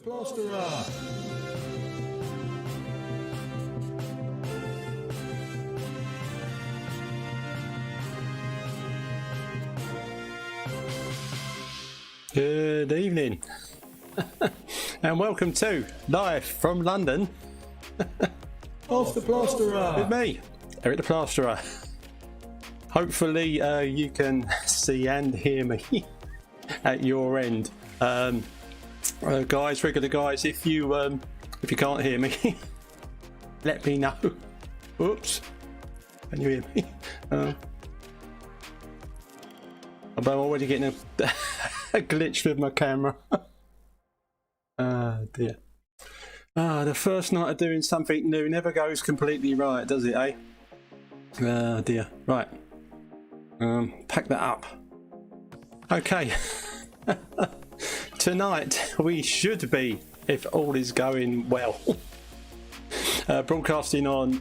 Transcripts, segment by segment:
Plasterer. Good evening and welcome to live from London Plasterer with me, Eric the Plasterer. Hopefully you can see and hear me at your end. Guys, regular guys, if you can't hear me, let me know. Oops, can you hear me? I'm already getting a glitch with my camera. Dear. The first night of doing something new never goes completely right, does it, eh? Dear. Right. Pack that up. Okay. Tonight we should be, if all is going well, broadcasting on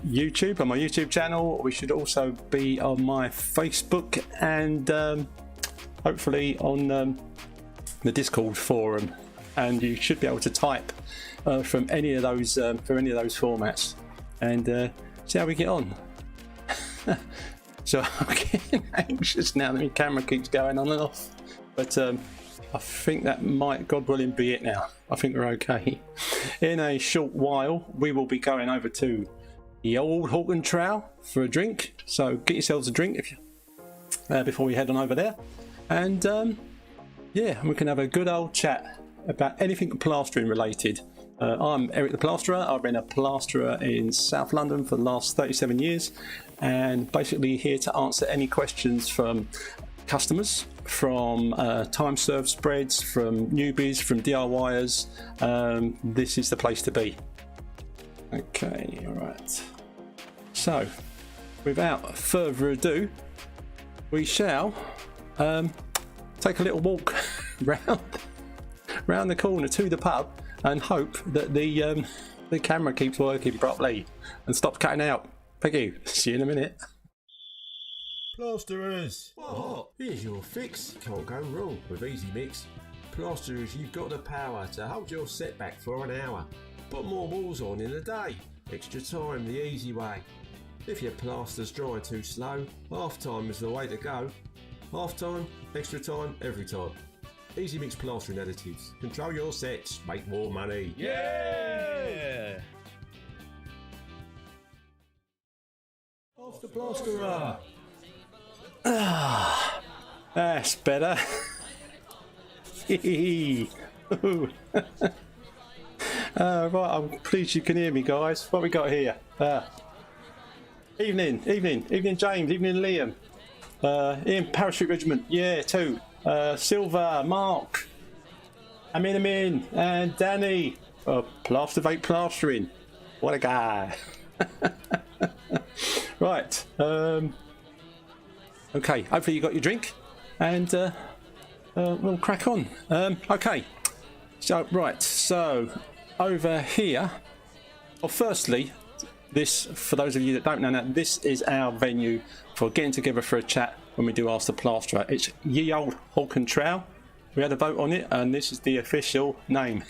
YouTube, on my YouTube channel. We should also be on my Facebook and hopefully on the Discord forum, and you should be able to type from any of those formats and see how we get on. So I'm getting anxious now that my camera keeps going on and off, but I think that might, God willing, be it now. I think we're okay. In a short while we will be going over to the old Hawken Trowel for a drink, so get yourselves a drink if you, before we head on over there, and yeah, we can have a good old chat about anything plastering related. I'm Eric the Plasterer. I've been a plasterer in South London for the last 37 years and basically here to answer any questions from customers, from time served spreads, from newbies, from DIYers. This is the place to be. Okay, alright. So, without further ado, we shall take a little walk round the corner to the pub and hope that the camera keeps working properly and stops cutting out. Thank you. See you in a minute. Plasterers. What? Here's your fix. Can't go wrong with Easy Mix. Plasterers, you've got the power to hold your setback for an hour. Put more walls on in a day. Extra time the easy way. If your plaster's drying too slow, half time is the way to go. Half time, extra time, every time. Easy Mix Plastering Additives. Control your sets, make more money. Yeah! Off the Plasterer. That's better. Right, I'm pleased you can hear me, guys. What we got here? Evening, James, evening, Liam. Ian, Parachute Regiment, yeah, too. Silver, Mark, Amin, and Danny. Plastervate Plastering. What a guy. Right. Okay, hopefully you got your drink, and we'll crack on. Okay. So, right. So, over here. Well, firstly, this, for those of you that don't know, this is our venue for getting together for a chat when we do Ask the Plasterer. It's Ye Old Hawken Trowel. We had a vote on it, and this is the official name.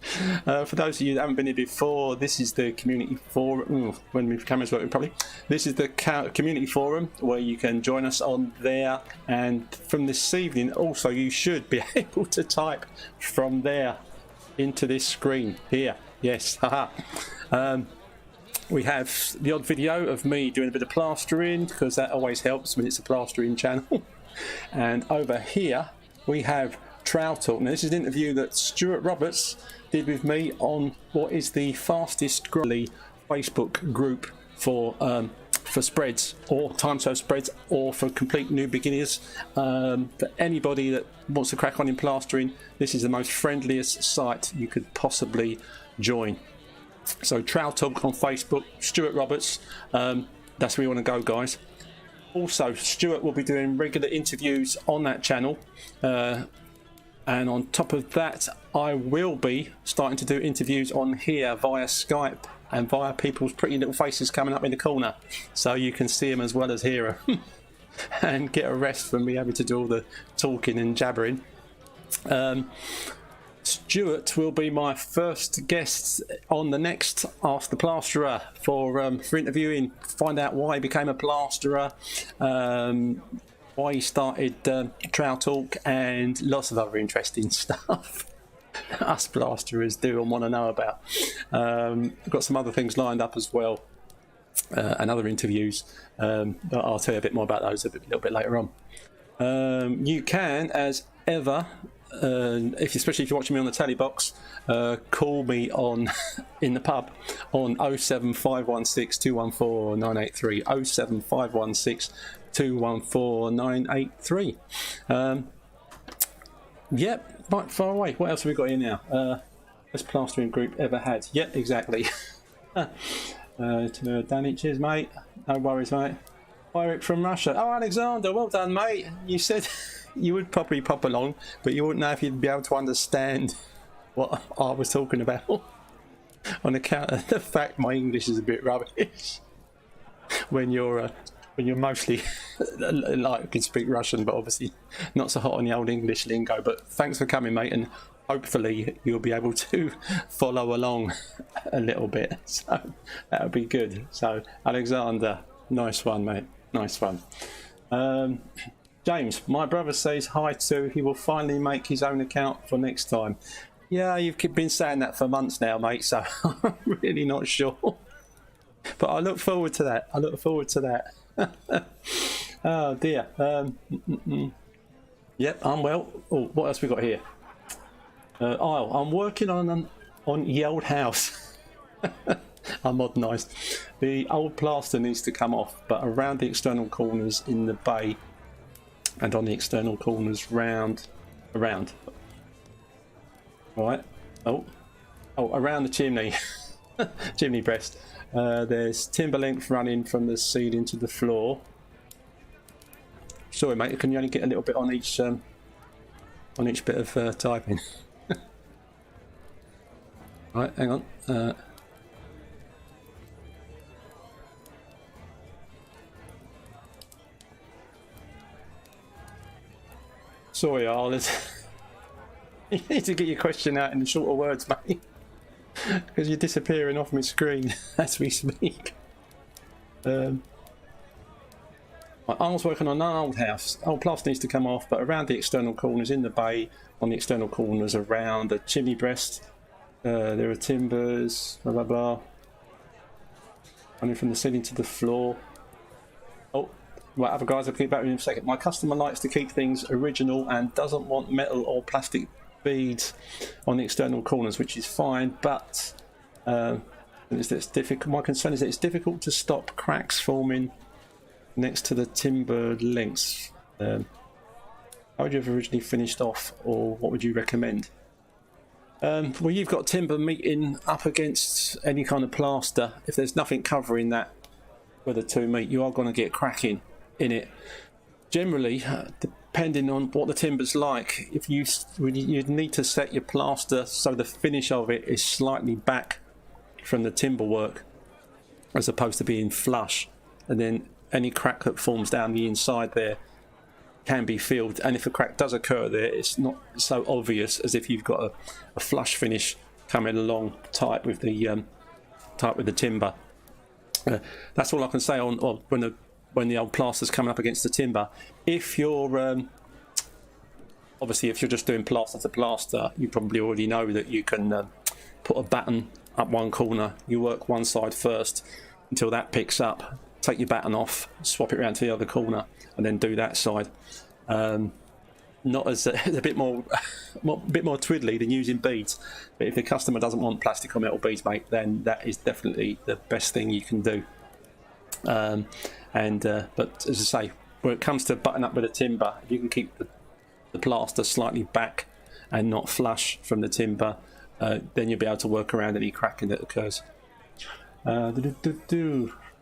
For those of you that haven't been here before, this is the community forum. When my camera's working properly, this is the community forum where you can join us on there. And from this evening, also, you should be able to type from there into this screen here. Yes, haha. We have the odd video of me doing a bit of plastering because that always helps when it's a plastering channel. And over here we have Trowel Talk. Now this is an interview that Stuart Roberts did with me on what is the fastest growing Facebook group for spreads or time served spreads, or for complete new beginners. For anybody that wants to crack on in plastering, this is the most friendliest site you could possibly join. So Trowel Talk on Facebook, Stuart Roberts, that's where you want to go, guys. Also, Stuart will be doing regular interviews on that channel, and on top of that, I will be starting to do interviews on here via Skype and via people's pretty little faces coming up in the corner, so you can see them as well as hear them and get a rest from me having to do all the talking and jabbering. Stuart will be my first guest on the next Ask the Plasterer for interviewing, find out why he became a plasterer, why he started Trowel Talk, and lots of other interesting stuff us plasterers do and want to know about. I've got some other things lined up as well, and other interviews, but I'll tell you a bit more about those a little bit later on. You can, as ever, especially if you're watching me on the telly box, call me on in the pub on 07516 214 983, 07516 214 983. Yep, right far away. What else have we got here now? Best plastering group ever had. Yep, exactly. To Danny, cheers mate. No worries mate. Eric from Russia. Oh, Alexander, well done mate. You said you would probably pop along, but you wouldn't know if you'd be able to understand what I was talking about on account of the fact my English is a bit rubbish. When you're mostly like can speak Russian, but obviously not so hot on the old English lingo. But thanks for coming, mate, and hopefully you'll be able to follow along a little bit. So that'll be good. So Alexander, nice one, mate. Nice one. James, my brother says hi too. He will finally make his own account for next time. Yeah, you've been saying that for months now, mate, so I'm really not sure. But I look forward to that. I look forward to that. Oh, dear. Yep, I'm well. Oh, what else we got here? I'm working on the old house. I modernised. The old plaster needs to come off, but around the external corners in the bay and on the external corners around. Right. Oh, around the chimney. Chimney breast. There's timber length running from the ceiling to the floor. Sorry, mate. Can you only get a little bit on each bit of typing? Right, hang on. Sorry, Arles. You need to get your question out in shorter words, mate. Because you're disappearing off my screen as we speak. I was working on an old house. Old plaster needs to come off, but around the external corners in the bay, on the external corners around the chimney breast, there are timbers, blah blah blah, running from the ceiling to the floor. Oh, right, other guys, I'll keep back in a second. My customer likes to keep things original and doesn't want metal or plastic beads on the external corners, which is fine, but it's difficult. My concern is that it's difficult to stop cracks forming next to the timber lengths. How would you have originally finished off, or what would you recommend? Well, you've got timber meeting up against any kind of plaster. If there's nothing covering that where the two meet, you are going to get cracking in it. Generally, depending on what the timber's like, if you'd need to set your plaster so the finish of it is slightly back from the timber work as opposed to being flush, and then any crack that forms down the inside there can be filled, and if a crack does occur there, it's not so obvious as if you've got a flush finish coming along tight with the timber. That's all I can say on when the old plaster's coming up against the timber. If you're obviously if you're just doing plaster to plaster, you probably already know that you can put a batten up one corner. You work one side first until that picks up, take your batten off, swap it around to the other corner, and then do that side. Not as a bit more twiddly than using beads, but if the customer doesn't want plastic or metal beads, mate, then that is definitely the best thing you can do. But as I say, when it comes to button up with the timber, if you can keep the plaster slightly back and not flush from the timber, then you'll be able to work around any cracking that occurs.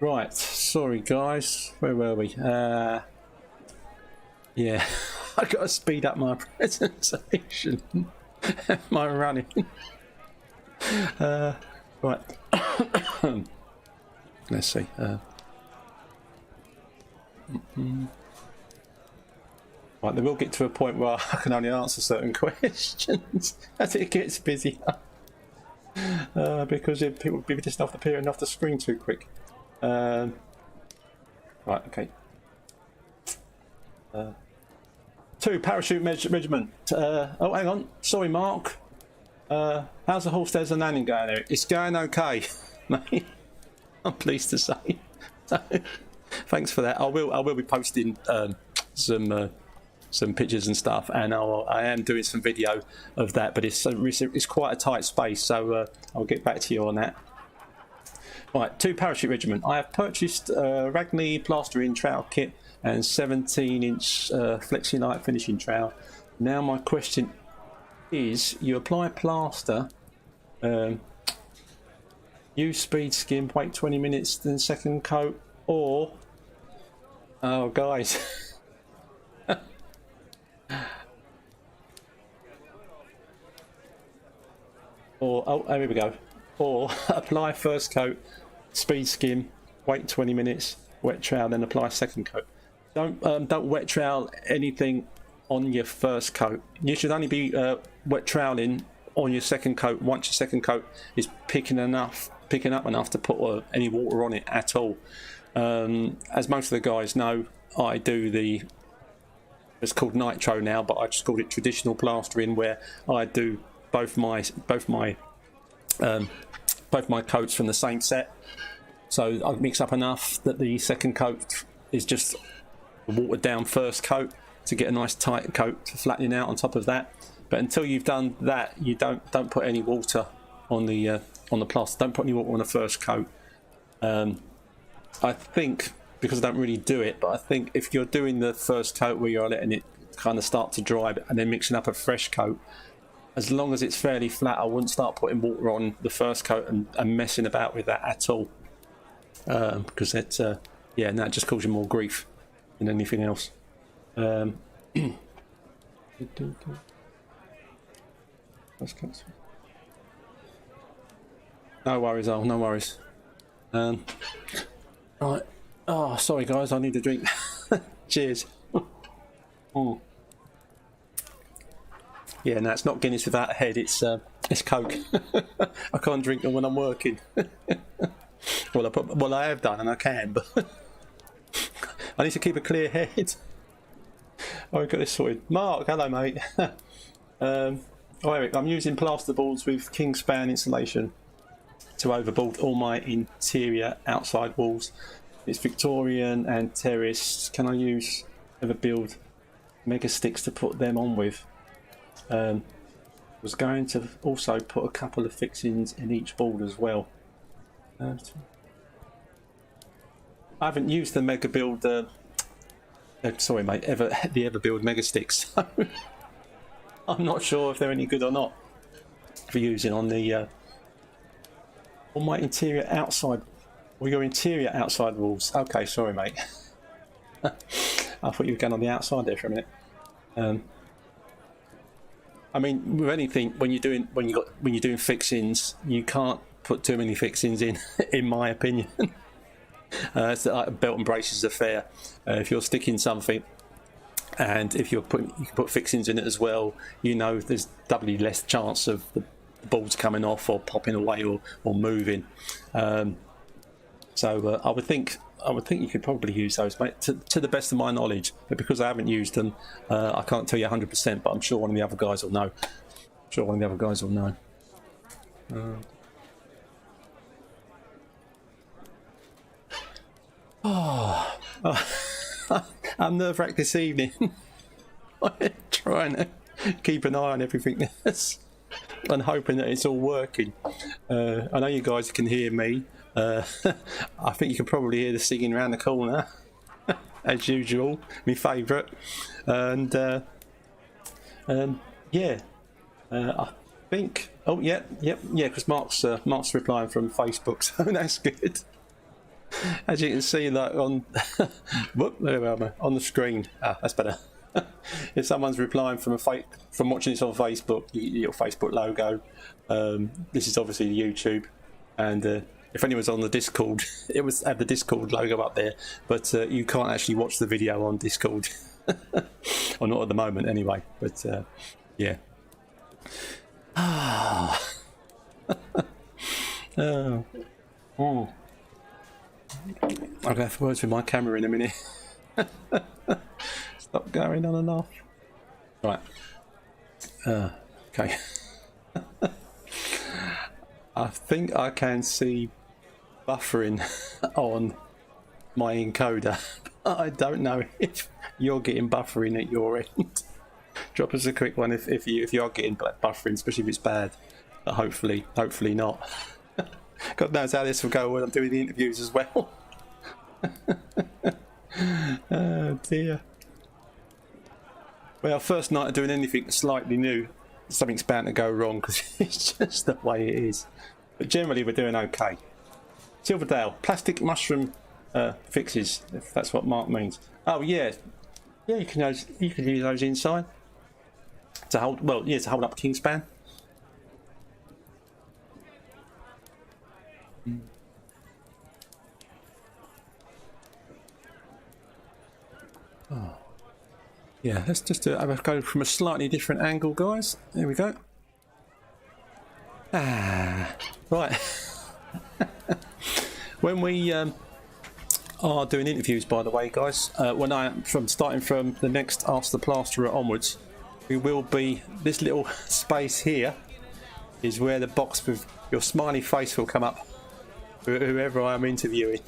Right, sorry guys, where were we? Yeah, I got to speed up my presentation. My running. Right. Let's see. Right, they will get to a point where I can only answer certain questions as it gets busier. Because people be just appearing off the screen too quick. Right, okay. 2 parachute regiment. Oh, hang on. Sorry, Mark. How's the Hallstairs and landing going there? It's going okay, mate. I'm pleased to say. So, thanks for that. I will be posting some pictures and stuff, and I am doing some video of that, but it's quite a tight space, so I'll get back to you on that. Right, 2 parachute regiment. I have purchased Ragney plastering trowel kit and 17-inch flexi-light finishing trowel. Now my question is, you apply plaster, use speed skim, wait 20 minutes, then second coat, or oh guys. Or, oh, here we go. Or apply first coat, speed skim, wait 20 minutes, wet trowel, then apply second coat. Don't wet trowel anything on your first coat. You should only be wet troweling on your second coat once your second coat is picking up enough to put any water on it at all. As most of the guys know, I do it's called nitro now, but I just called it traditional plastering, where I do both my coats from the same set. So I mix up enough that the second coat is just a watered down first coat to get a nice tight coat flattening out on top of that. But until you've done that, you don't put any water on the plaster. Don't put any water on the first coat. I think, because I don't really do it, but I think if you're doing the first coat where you're letting it kind of start to dry and then mixing up a fresh coat, as long as it's fairly flat, I wouldn't start putting water on the first coat and messing about with that at all, because that just causes you more grief than anything else. No worries, no worries. Right. Oh, sorry guys, I need a drink. Cheers. Oh. Yeah, no, it's not Guinness without a head. It's Coke. I can't drink them when I'm working. Well, I have done, and I can, but I need to keep a clear head. Oh, I got this sorted. Mark, hello, mate. Eric, I'm using plaster boards with Kingspan insulation to overboard all my interior outside walls. It's Victorian and terraced. Can I use everbuild mega sticks to put them on with? Was going to also put a couple of fixings in each board as well. I haven't used the mega build. Sorry, mate. The everbuild mega sticks. So I'm not sure if they're any good or not for using on the on my interior outside. Or your interior outside walls. Okay, sorry, mate. I thought you were going on the outside there for a minute. I mean, with anything, when you're doing fixings, you can't put too many fixings in my opinion. It's like a belt and braces affair. If you're sticking something, and if you can put fixings in it as well, you know there's doubly less chance of the boards coming off or popping away or moving. So I would think you could probably use those, mate, to the best of my knowledge. But because I haven't used them, I can't tell you 100%. But I'm sure one of the other guys will know. I'm nerve-wracked this evening. I'm trying to keep an eye on everything else and hoping that it's all working. I know you guys can hear me. I think you can probably hear the singing around the corner, as usual. My favourite, and I think. Oh yeah, because Mark's replying from Facebook, so that's good. As you can see, like on, there we are, on the screen. That's better. If someone's replying from watching this on Facebook, your Facebook logo. This is obviously YouTube, and if anyone's on the Discord, it was have the Discord logo up there, but you can't actually watch the video on Discord. or not at the moment anyway, but yeah. Oh. Oh. I'll go for words with my camera in a minute. Stop going on and off. Right. Okay. I think I can see buffering on my encoder. I don't know if you're getting buffering at your end. Drop us a quick one if you are getting buffering, especially if it's bad. But hopefully not. God knows how this will go when I'm doing the interviews as well. Oh dear. Well, first night of doing anything slightly new, something's bound to go wrong because it's just the way it is. But generally we're doing okay. Silverdale, plastic mushroom fixes, if that's what Mark means. Oh yeah, yeah, you can use those inside to hold. Well, yeah, to hold up a kingspan. Oh. Yeah, let's just go from a slightly different angle, guys. There we go. Right. When we are doing interviews, by the way, guys, starting from the next Ask the Plasterer onwards, we will be, this little space here is where the box with your smiley face will come up, whoever I'm interviewing,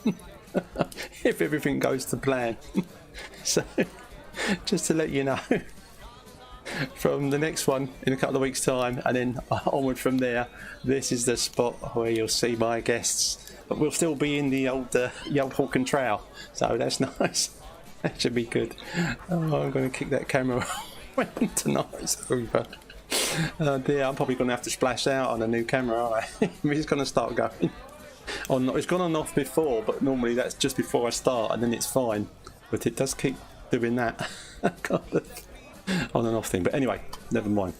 if everything goes to plan. So, just to let you know, from the next one in a couple of weeks' time, and then onward from there, this is the spot where you'll see my guests. But we'll still be in the old Hawk and Trowel, so that's nice. That should be good. Oh, I'm going to kick that camera when tonight's over. Dear, I'm probably going to have to splash out on a new camera, aren't I? It's going to start going. It's gone on and off before, but normally that's just before I start, and then it's fine. But it does keep doing that kind of on and off thing. But anyway, never mind.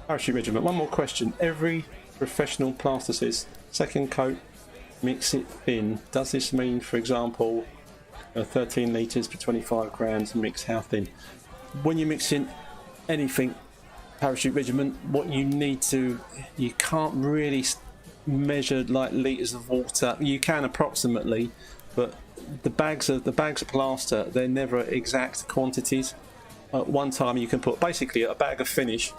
Parachute regiment. One more question. Every professional plaster says second coat, mix it thin. Does this mean, for example, 13 litres for 25 grams, mix how thin? When you're mixing anything, parachute regiment, what you can't really measure like litres of water. You can approximately, but the bags of plaster, they're never exact quantities. At one time you can put basically a bag of finish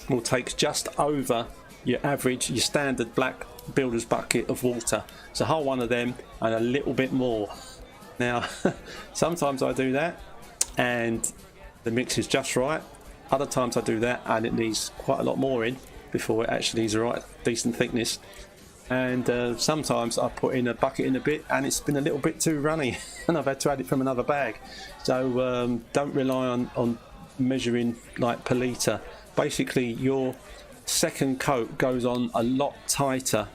will take just over your average, your standard black builder's bucket of water. It's a whole one of them and a little bit more. Now sometimes I do that and the mix is just right. Other times I do that and it needs quite a lot more in before it actually is the right decent thickness. And sometimes I put in a bucket in a bit and it's been a little bit too runny and I've had to add it from another bag. So don't rely on measuring like per litre. Basically your second coat goes on a lot tighter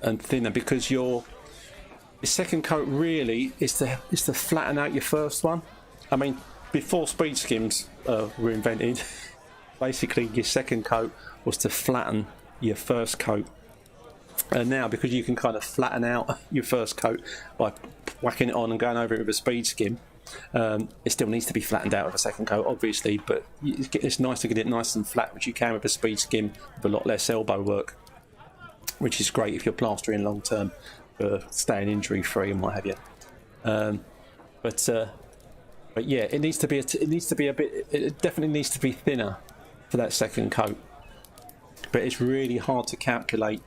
and thinner because your second coat really is to flatten out your first one. I mean, before speed skims were invented, basically your second coat was to flatten your first coat. And now, because you can kind of flatten out your first coat by whacking it on and going over it with a speed skim, it still needs to be flattened out with a second coat, obviously, but it's nice to get it nice and flat, which you can with a speed skim with a lot less elbow work, which is great if you're plastering long term for staying injury free and what have you. But yeah, it definitely needs to be thinner for that second coat. But it's really hard to calculate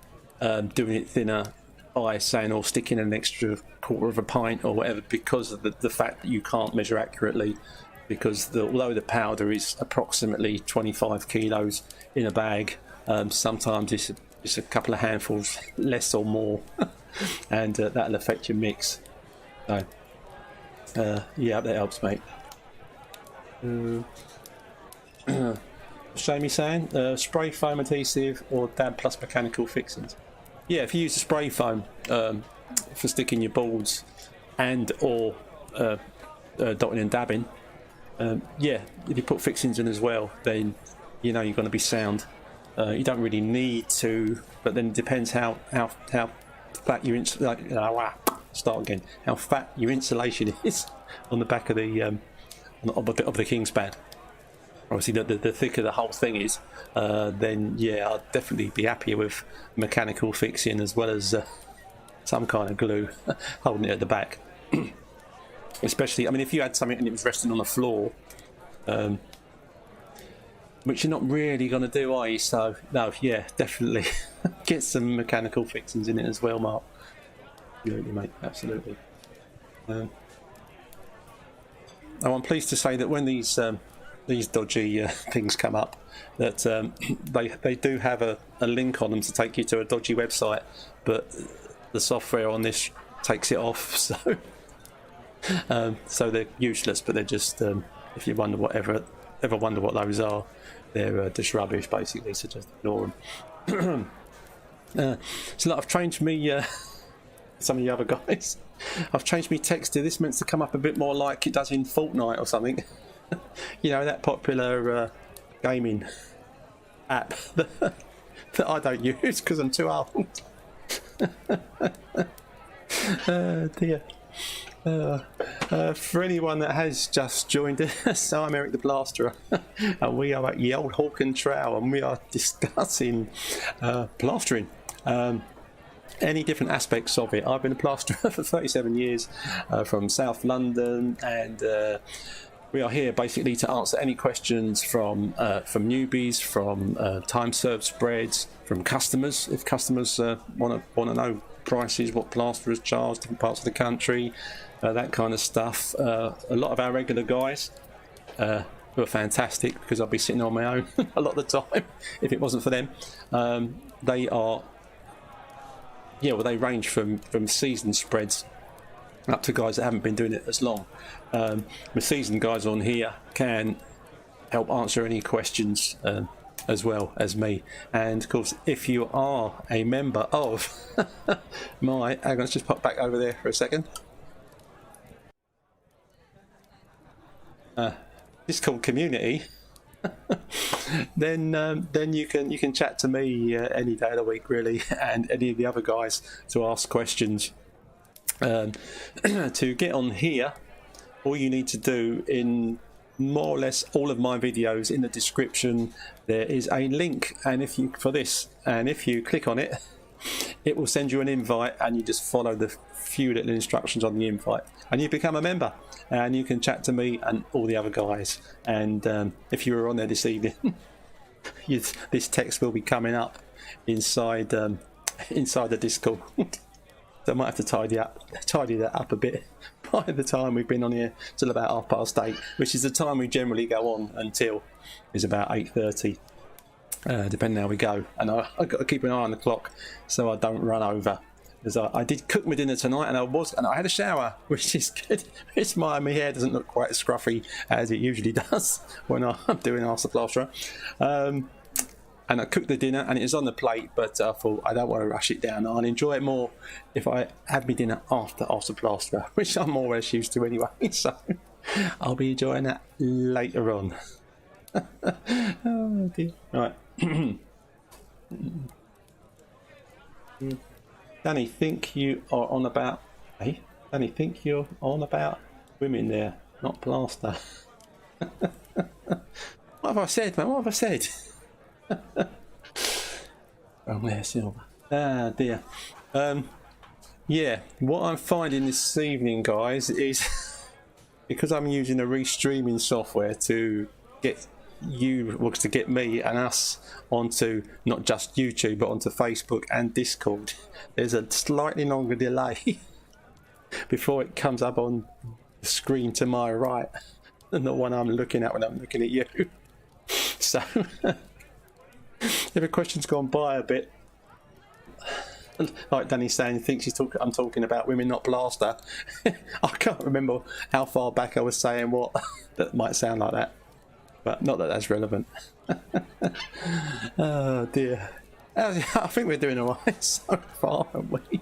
doing it thinner by saying or sticking an extra quarter of a pint or whatever, because of the fact that you can't measure accurately, because although the powder is approximately 25 kilos in a bag, sometimes it's a couple of handfuls less or more and that'll affect your mix. So yeah, that helps, mate. Shamey saying spray foam adhesive or dab plus mechanical fixings. Yeah, if you use the spray foam for sticking your boards and or dotting and dabbing, yeah, if you put fixings in as well, then you know you're going to be sound. You don't really need to, but then it depends how fat your how fat your insulation is on the back of the of the Kingspan. Obviously, the thicker the whole thing is, then yeah, I'd definitely be happier with mechanical fixing as well as some kind of glue holding it at the back. Especially, I mean, if you had something and it was resting on the floor, which you're not really going to do, are you? So, no, yeah, definitely get some mechanical fixings in it as well, Mark. Absolutely, mate, absolutely. I'm pleased to say that when these dodgy things come up, that they do have a link on them to take you to a dodgy website, but the software on this takes it off, so so they're useless. But they're just if you ever wonder what those are, they're just rubbish basically, so just ignore them. So look, I've changed me some of the other guys. I've changed me text to this, meant to come up a bit more like it does in Fortnite or something. You know, that popular gaming app that I don't use because I'm too old. Dear. For anyone that has just joined us, so I'm Eric the Plasterer, and we are at the old Hawk and Trowel, and we are discussing plastering. Any different aspects of it. I've been a plasterer for 37 years from South London, and we are here basically to answer any questions from newbies, from time served spreads, from customers. If customers want to know prices, what plasterers charge, different parts of the country, that kind of stuff. A lot of our regular guys who are fantastic, because I'll be sitting on my own a lot of the time if it wasn't for them. They are, yeah, well, they range from seasoned spreads up to guys that haven't been doing it as long. The seasoned guys on here can help answer any questions as well as me. And of course, if you are a member of my, hang on, let's just pop back over there for a second. Discord community. then you can chat to me any day of the week, really, and any of the other guys to ask questions. To get on here, all you need to do, in more or less all of my videos, in the description there is a link, and if you click on it, it will send you an invite, and you just follow the few little instructions on the invite, and you become a member, and you can chat to me and all the other guys. And if you were on there this evening, this text will be coming up inside the Discord. So I might have to tidy that up a bit by the time we've been on here till about 8:30, which is the time we generally go on until is about 8:30, depending how we go. And I've got to keep an eye on the clock so I don't run over. Because I did cook my dinner tonight, and I had a shower, which is good. It's my hair doesn't look quite as scruffy as it usually does when I'm doing Ask the Plasterer. And I cooked the dinner, and it was on the plate, but I thought I don't want to rush it down. I'll enjoy it more if I have my dinner after Plasterer, which I'm more or less used to anyway. So I'll be enjoying that later on. Oh dear. Right. Danny, think you are on about... Hey, Danny, think you're on about women there, not plaster. What have I said, man? What have I said? Oh, there, Silver. Ah, dear. Yeah, what I'm finding this evening, guys, is because I'm using a restreaming software to get to get me and us onto not just YouTube but onto Facebook and Discord. There's a slightly longer delay before it comes up on the screen to my right than the one I'm looking at when I'm looking at you. So if a question's gone by a bit, like Danny's saying, thinks I'm talking about women, not plaster. I can't remember how far back I was saying what that might sound like that, but not that that's relevant. Oh dear. I think we're doing alright so far, aren't we?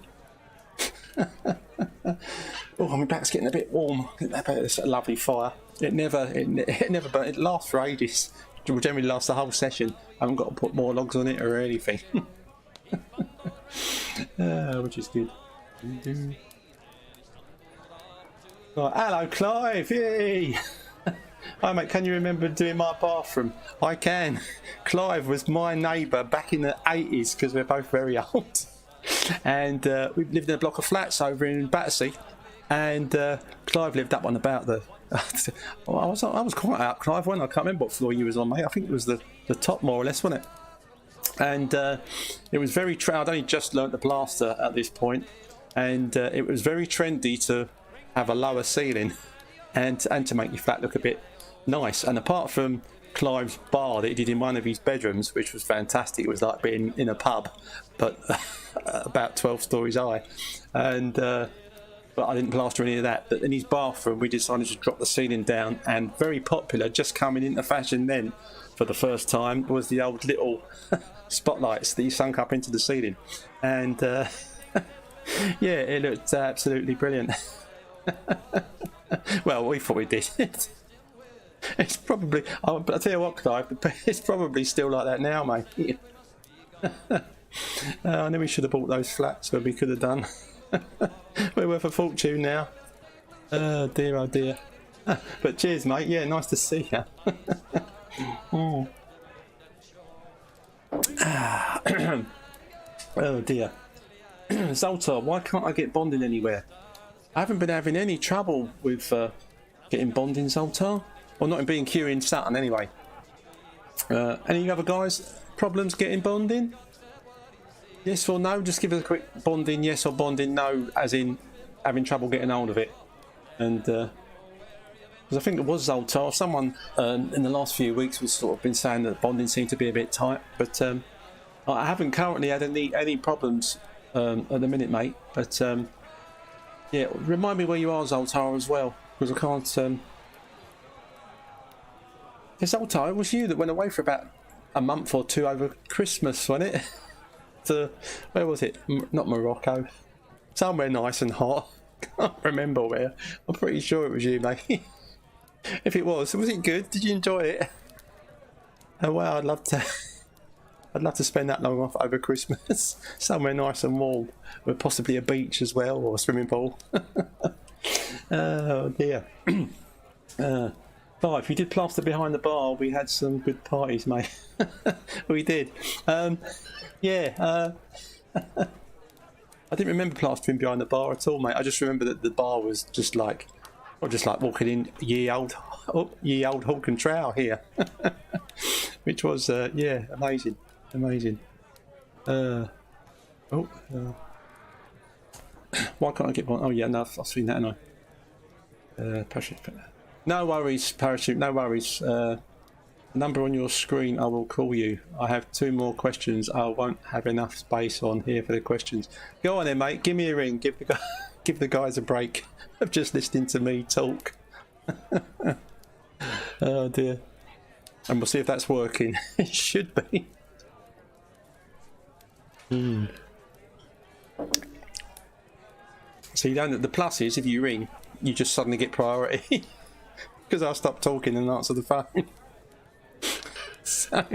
Oh, my back's getting a bit warm. It's a lovely fire. It never burnt. It lasts for ages. will generally last the whole session. I haven't got to put more logs on it or anything. Which is good. Right, hello Clive, yay! Hi mate, can you remember doing my bathroom? I can. Clive was my neighbour back in the 80s because we're both very old. And we lived in a block of flats over in Battersea. And Clive lived up on about the... I was quite out, Clive, when I can't remember what floor you was on, mate. I think it was the top more or less, wasn't it? And it was very... I'd only just learnt the plaster at this point. And it was very trendy to have a lower ceiling and to make your flat look a bit nice. And apart from Clive's bar that he did in one of his bedrooms, which was fantastic, it was like being in a pub, but about 12 stories high. And but I didn't plaster any of that. But in his bathroom, we decided to drop the ceiling down, and very popular, just coming into fashion then for the first time, was the old little spotlights that you sunk up into the ceiling. And yeah, it looked absolutely brilliant. Well, we thought we did. It's probably, I'll tell you what, Clive, it's probably still like that now, mate. I know we should have bought those flats when we could have done. We're worth a fortune now. Oh dear, oh dear. But cheers, mate. Yeah, nice to see you. Oh. Oh dear. Zoltar, why can't I get bonding anywhere? I haven't been having any trouble with getting bonding, Zoltar. Or not in B&Q in Saturn anyway. Any other guys problems getting bonding? Yes or no? Just give us a quick bonding yes or bonding no, as in having trouble getting hold of it. And because I think it was Zoltar, someone in the last few weeks was sort of been saying that bonding seemed to be a bit tight, but I haven't currently had any problems at the minute, mate. But yeah, remind me where you are, Zoltar, as well, because I can't. Zoltar, it was you that went away for about a month or two over Christmas, wasn't it? To, where was it? Not Morocco. Somewhere nice and hot. Can't remember where. I'm pretty sure it was you, mate. If it was it good? Did you enjoy it? Oh wow, I'd love to spend that long off over Christmas. Somewhere nice and warm, with possibly a beach as well, or a swimming pool. Oh dear. If you did plaster behind the bar, we had some good parties, mate. We did. Yeah. I didn't remember plastering behind the bar at all, mate. I just remember that the bar was just like walking in ye old Hulk and Trowel here, which was yeah, amazing. Why can't I get one? Oh yeah, no, I've seen that, haven't I? Parachute. No worries, parachute. No worries. Number on your screen, I will call you. I have 2 more questions. I won't have enough space on here for the questions. Go on then, mate. Give me a ring. Give the guys a break of just listening to me talk. Oh dear. And we'll see if that's working. It should be. So you don't. The plus is if you ring, you just suddenly get priority because I'll stop talking and answer the phone. So,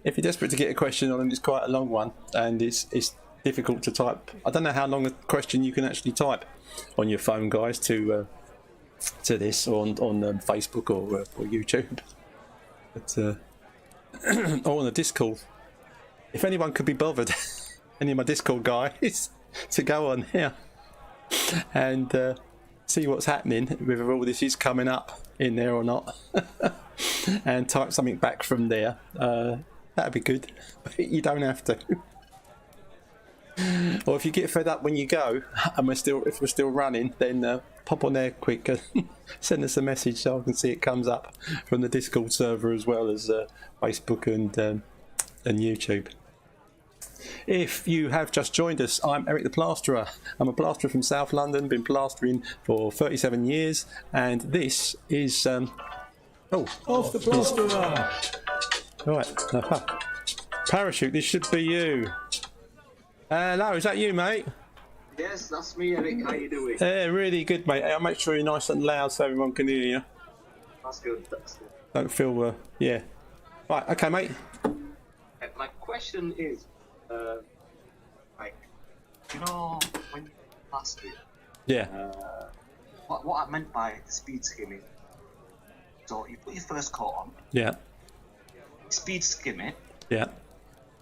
if you're desperate to get a question on, and it's quite a long one, and it's difficult to type. I don't know how long a question you can actually type on your phone, guys, to this or on Facebook or YouTube, but or on the Discord. If anyone could be bothered, any of my Discord guys, to go on here and see what's happening, whether all this is coming up in there or not. And type something back from there. That'd be good, but you don't have to. Or if you get fed up when you go, and if we're still running, then pop on there quick and send us a message so I can see it comes up from the Discord server as well as Facebook and YouTube. If you have just joined us, I'm Eric the Plasterer. I'm a plasterer from South London, been plastering for 37 years, and this is Off the Plasterer! Right, Parachute, this should be you. Hello, is that you, mate? Yes, that's me, Eric. How you doing? Yeah, really good, mate. I'll make sure you're nice and loud so everyone can hear you. That's good. Don't feel, yeah. Right, okay, mate. My question is, like, when you plaster it, Yeah, what I meant by speed skimming. So you put your first coat on, yeah, speed skim it, yeah.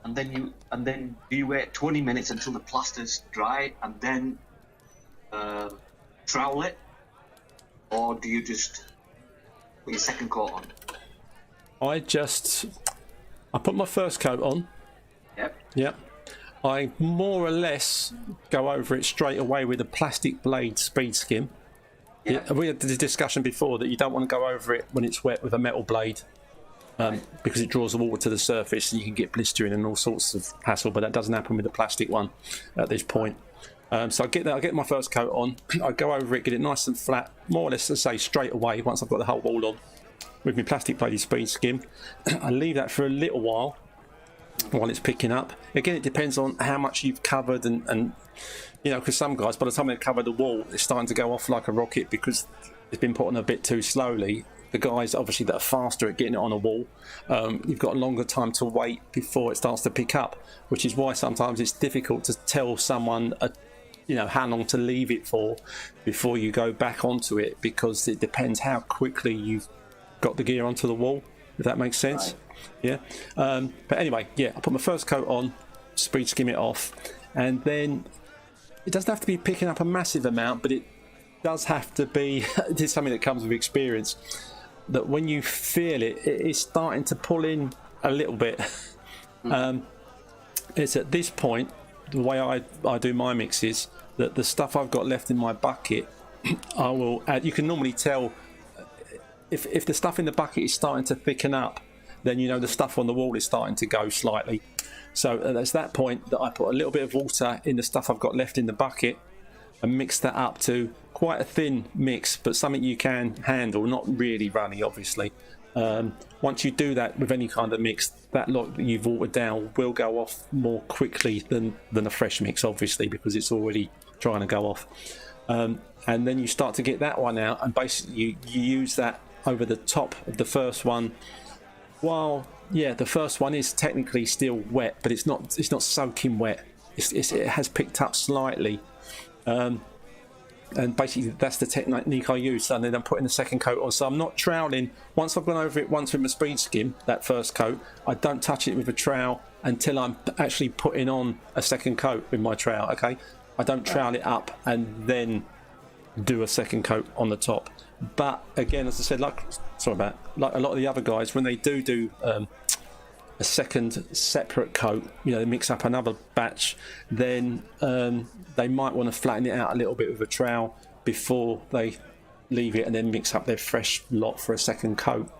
and then do you wait 20 minutes until the plaster's dry, and then trowel it, or do you just put your second coat on? I put my first coat on. Yep. Yep. I more or less go over it straight away with a plastic blade speed skim. Yeah. We had the discussion before that you don't want to go over it when it's wet with a metal blade, because it draws the water to the surface and you can get blistering and all sorts of hassle. But that doesn't happen with the plastic one at this point. So I get my first coat on. I go over it, get it nice and flat, more or less, let's say, straight away once I've got the whole wall on with my plastic bladed speed skim. I leave that for a little while it's picking up. Again, it depends on how much you've covered and because some guys, by the time they cover the wall, it's starting to go off like a rocket because it's been put on a bit too slowly. The guys, obviously, that are faster at getting it on a wall, you've got a longer time to wait before it starts to pick up, which is why sometimes it's difficult to tell someone, how long to leave it for before you go back onto it, because it depends how quickly you've got the gear onto the wall, if that makes sense. Right. Yeah. But anyway, I put my first coat on, speed skim it off, and then it doesn't have to be picking up a massive amount, but it does have to be, it's something that comes with experience, that when you feel it is starting to pull in a little bit. It's at this point, the way I do my mixes, that the stuff I've got left in my bucket, I will add. You can normally tell if the stuff in the bucket is starting to thicken up, then the stuff on the wall is starting to go slightly. So it's that point that I put a little bit of water in the stuff I've got left in the bucket and mix that up to quite a thin mix, but something you can handle, not really runny, obviously. Once you do that with any kind of mix, that lot that you've watered down will go off more quickly than a fresh mix, obviously, because it's already trying to go off. And then you start to get that one out, and basically you use that over the top of the first one. While the first one is technically still wet, but it's not soaking wet. It has picked up slightly. And basically that's the technique I use, and then I'm putting the second coat on. So I'm not troweling. Once I've gone over it once with my speed skim, that first coat, I don't touch it with a trowel until I'm actually putting on a second coat with my trowel. Okay, I don't trowel it up and then do a second coat on the top. But again, as I said, like a lot of the other guys, when they do a second separate coat, they mix up another batch, then they might want to flatten it out a little bit with a trowel before they leave it and then mix up their fresh lot for a second coat.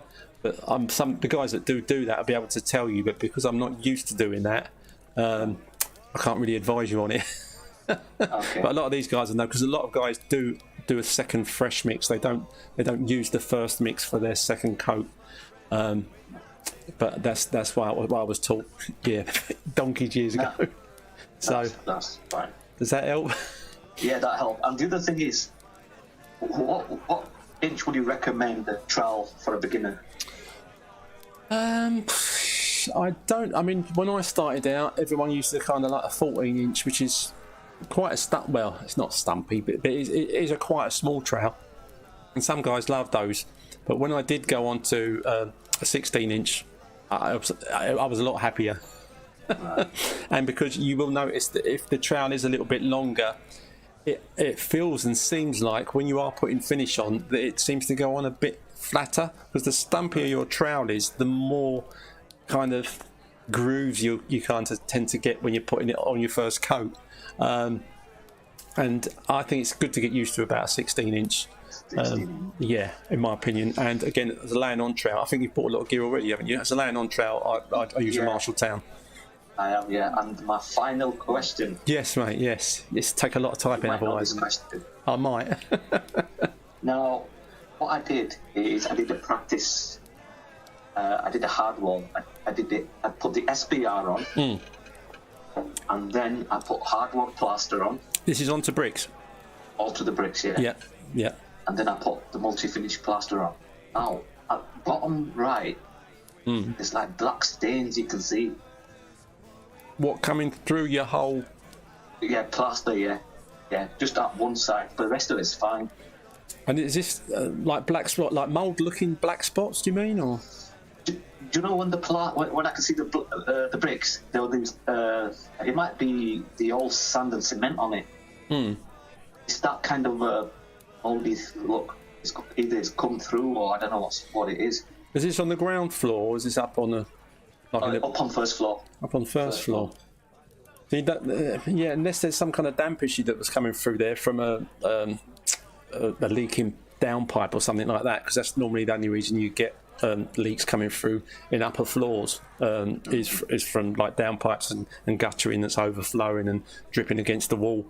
But the guys that do that will be able to tell you, but because I'm not used to doing that, I can't really advise you on it. Okay. But a lot of these guys I know, because a lot of guys do a second fresh mix. They don't use the first mix for their second coat. But that's why I was taught, donkeys years ago. So that's fine. Does that help? Yeah, that helps. And the other thing is, what inch would you recommend the trowel for a beginner? I mean, when I started out, everyone used to kind of like a 14-inch, which is quite a stump. Well, it's not stumpy, but it is quite a small trowel, and some guys love those. But when I did go on to a 16-inch, I was a lot happier. Right. And because you will notice that if the trowel is a little bit longer, it feels and seems like when you are putting finish on that it seems to go on a bit flatter, because the stumpier your trowel is, the more kind of grooves you kind of tend to get when you're putting it on your first coat. And I think it's good to get used to about a 16-inch. In my opinion. And again, as a laying on trowel, I think you've bought a lot of gear already, haven't you? As a laying on trowel, I use a Marshalltown. I am, yeah. And my final question. Yes, mate, yes. It's take a lot of typing otherwise. I might. Now, what I did is I did a practice. I did a hard wall. I put the SBR on. And then I put hardwood plaster on. This is onto bricks? Onto the bricks, yeah. Yeah. And then I put the multi-finish plaster on. Now, at bottom right, There's like black stains you can see. What, coming through your whole? Yeah, plaster. Yeah, just that one side. But the rest of it's fine. And is this like black spot, like mould-looking black spots? Do you mean, or? Do you know when when I can see the bricks? There were these. It might be the old sand and cement on it. It's that kind of moldy look. Either it's come through, or I don't know what it is. Is this on the ground floor, or is this up on Up on first floor. Up on first floor. See that? Yeah, unless there's some kind of damp issue that was coming through there from a leaking downpipe or something like that, because that's normally the only reason you get leaks coming through in upper floors is from like downpipes and guttering that's overflowing and dripping against the wall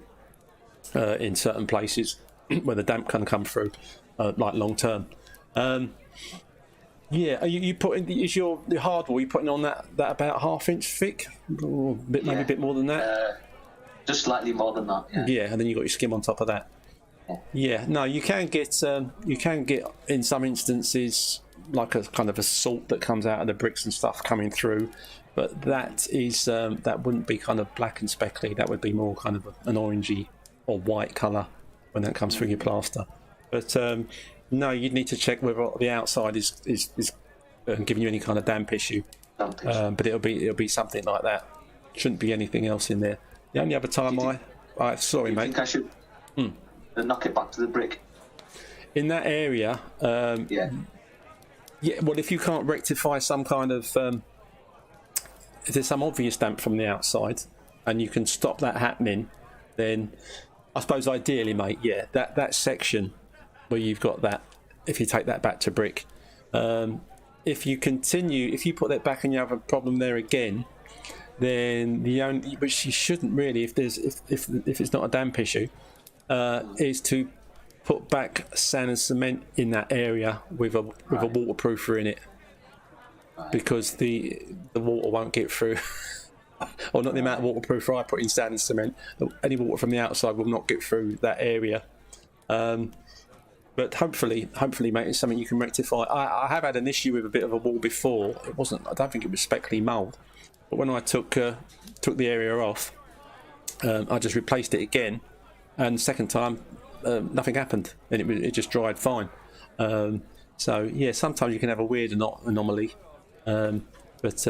in certain places where the damp can come through, like long term. Yeah, are you putting the hardware? You putting on that about 1/2 inch thick, or maybe a bit more than that? Just slightly more than that. Yeah, and then you got your skim on top of that. Yeah, no, you can get in some instances like a kind of a salt that comes out of the bricks and stuff coming through, but that is that wouldn't be kind of black and speckly. That would be more kind of an orangey or white colour when that comes through your plaster. But no, you'd need to check whether the outside is giving you any kind of damp issue. But it'll be something like that. Shouldn't be anything else in there. The only other time sorry, mate. Think I should knock it back to the brick in that area? Yeah. Well, if you can't rectify some kind of if there's some obvious damp from the outside, and you can stop that happening, then I suppose ideally, mate, that section where you've got that, if you take that back to brick, if you put that back and you have a problem there again, then which you shouldn't really, if it's not a damp issue, is to put back sand and cement in that area with a waterproofer in it, because the water won't get through. Or not the amount of waterproofer I put in sand and cement. Any water from the outside will not get through that area. But hopefully, mate, it's something you can rectify. I have had an issue with a bit of a wall before. I don't think it was speckly mould, but when I took the area off, I just replaced it again, and second time nothing happened, and it just dried fine. So yeah, sometimes you can have a weird anomaly, but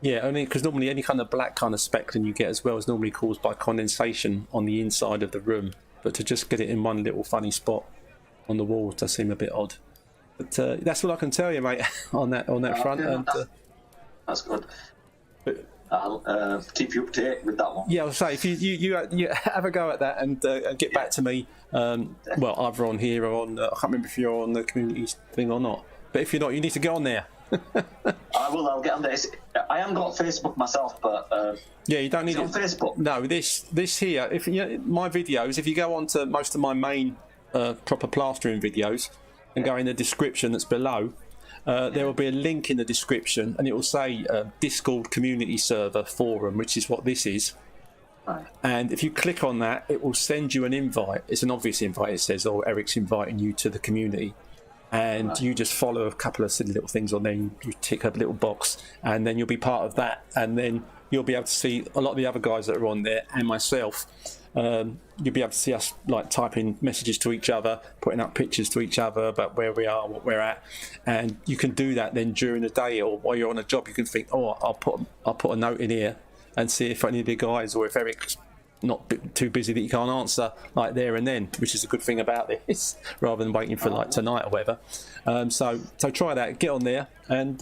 yeah, only because normally any kind of black kind of speckling you get as well is normally caused by condensation on the inside of the room. But to just get it in one little funny spot on the wall does seem a bit odd. But that's what I can tell you, mate, on that front. Yeah, that's good. But I'll keep you up to date with that one. Yeah, I'll say if you have a go at that and get back to me. Well, either on here or on I can't remember if you're on the community thing or not. But if you're not, you need to get on there. I will. I'll get on this. I haven't got Facebook myself, but yeah, you don't need it on Facebook. No, this here. If my videos, if you go on to most of my main proper plastering videos and go in the description that's below, there will be a link in the description, and it will say Discord community server forum, which is what this is. Right. And if you click on that, it will send you an invite. It's an obvious invite. It says, "Oh, Eric's inviting you to the community." And you just follow a couple of silly little things on there. You tick a little box, and then you'll be part of that. And then you'll be able to see a lot of the other guys that are on there, and myself. You'll be able to see us like typing messages to each other, putting up pictures to each other about where we are, what we're at, and you can do that then during the day or while you're on a job. You can think, "Oh, I'll put a note in here and see if any of the guys or if Eric's not too busy that you can't answer like there and then," which is a good thing about this, rather than waiting for like tonight or whatever. So try that, get on there, and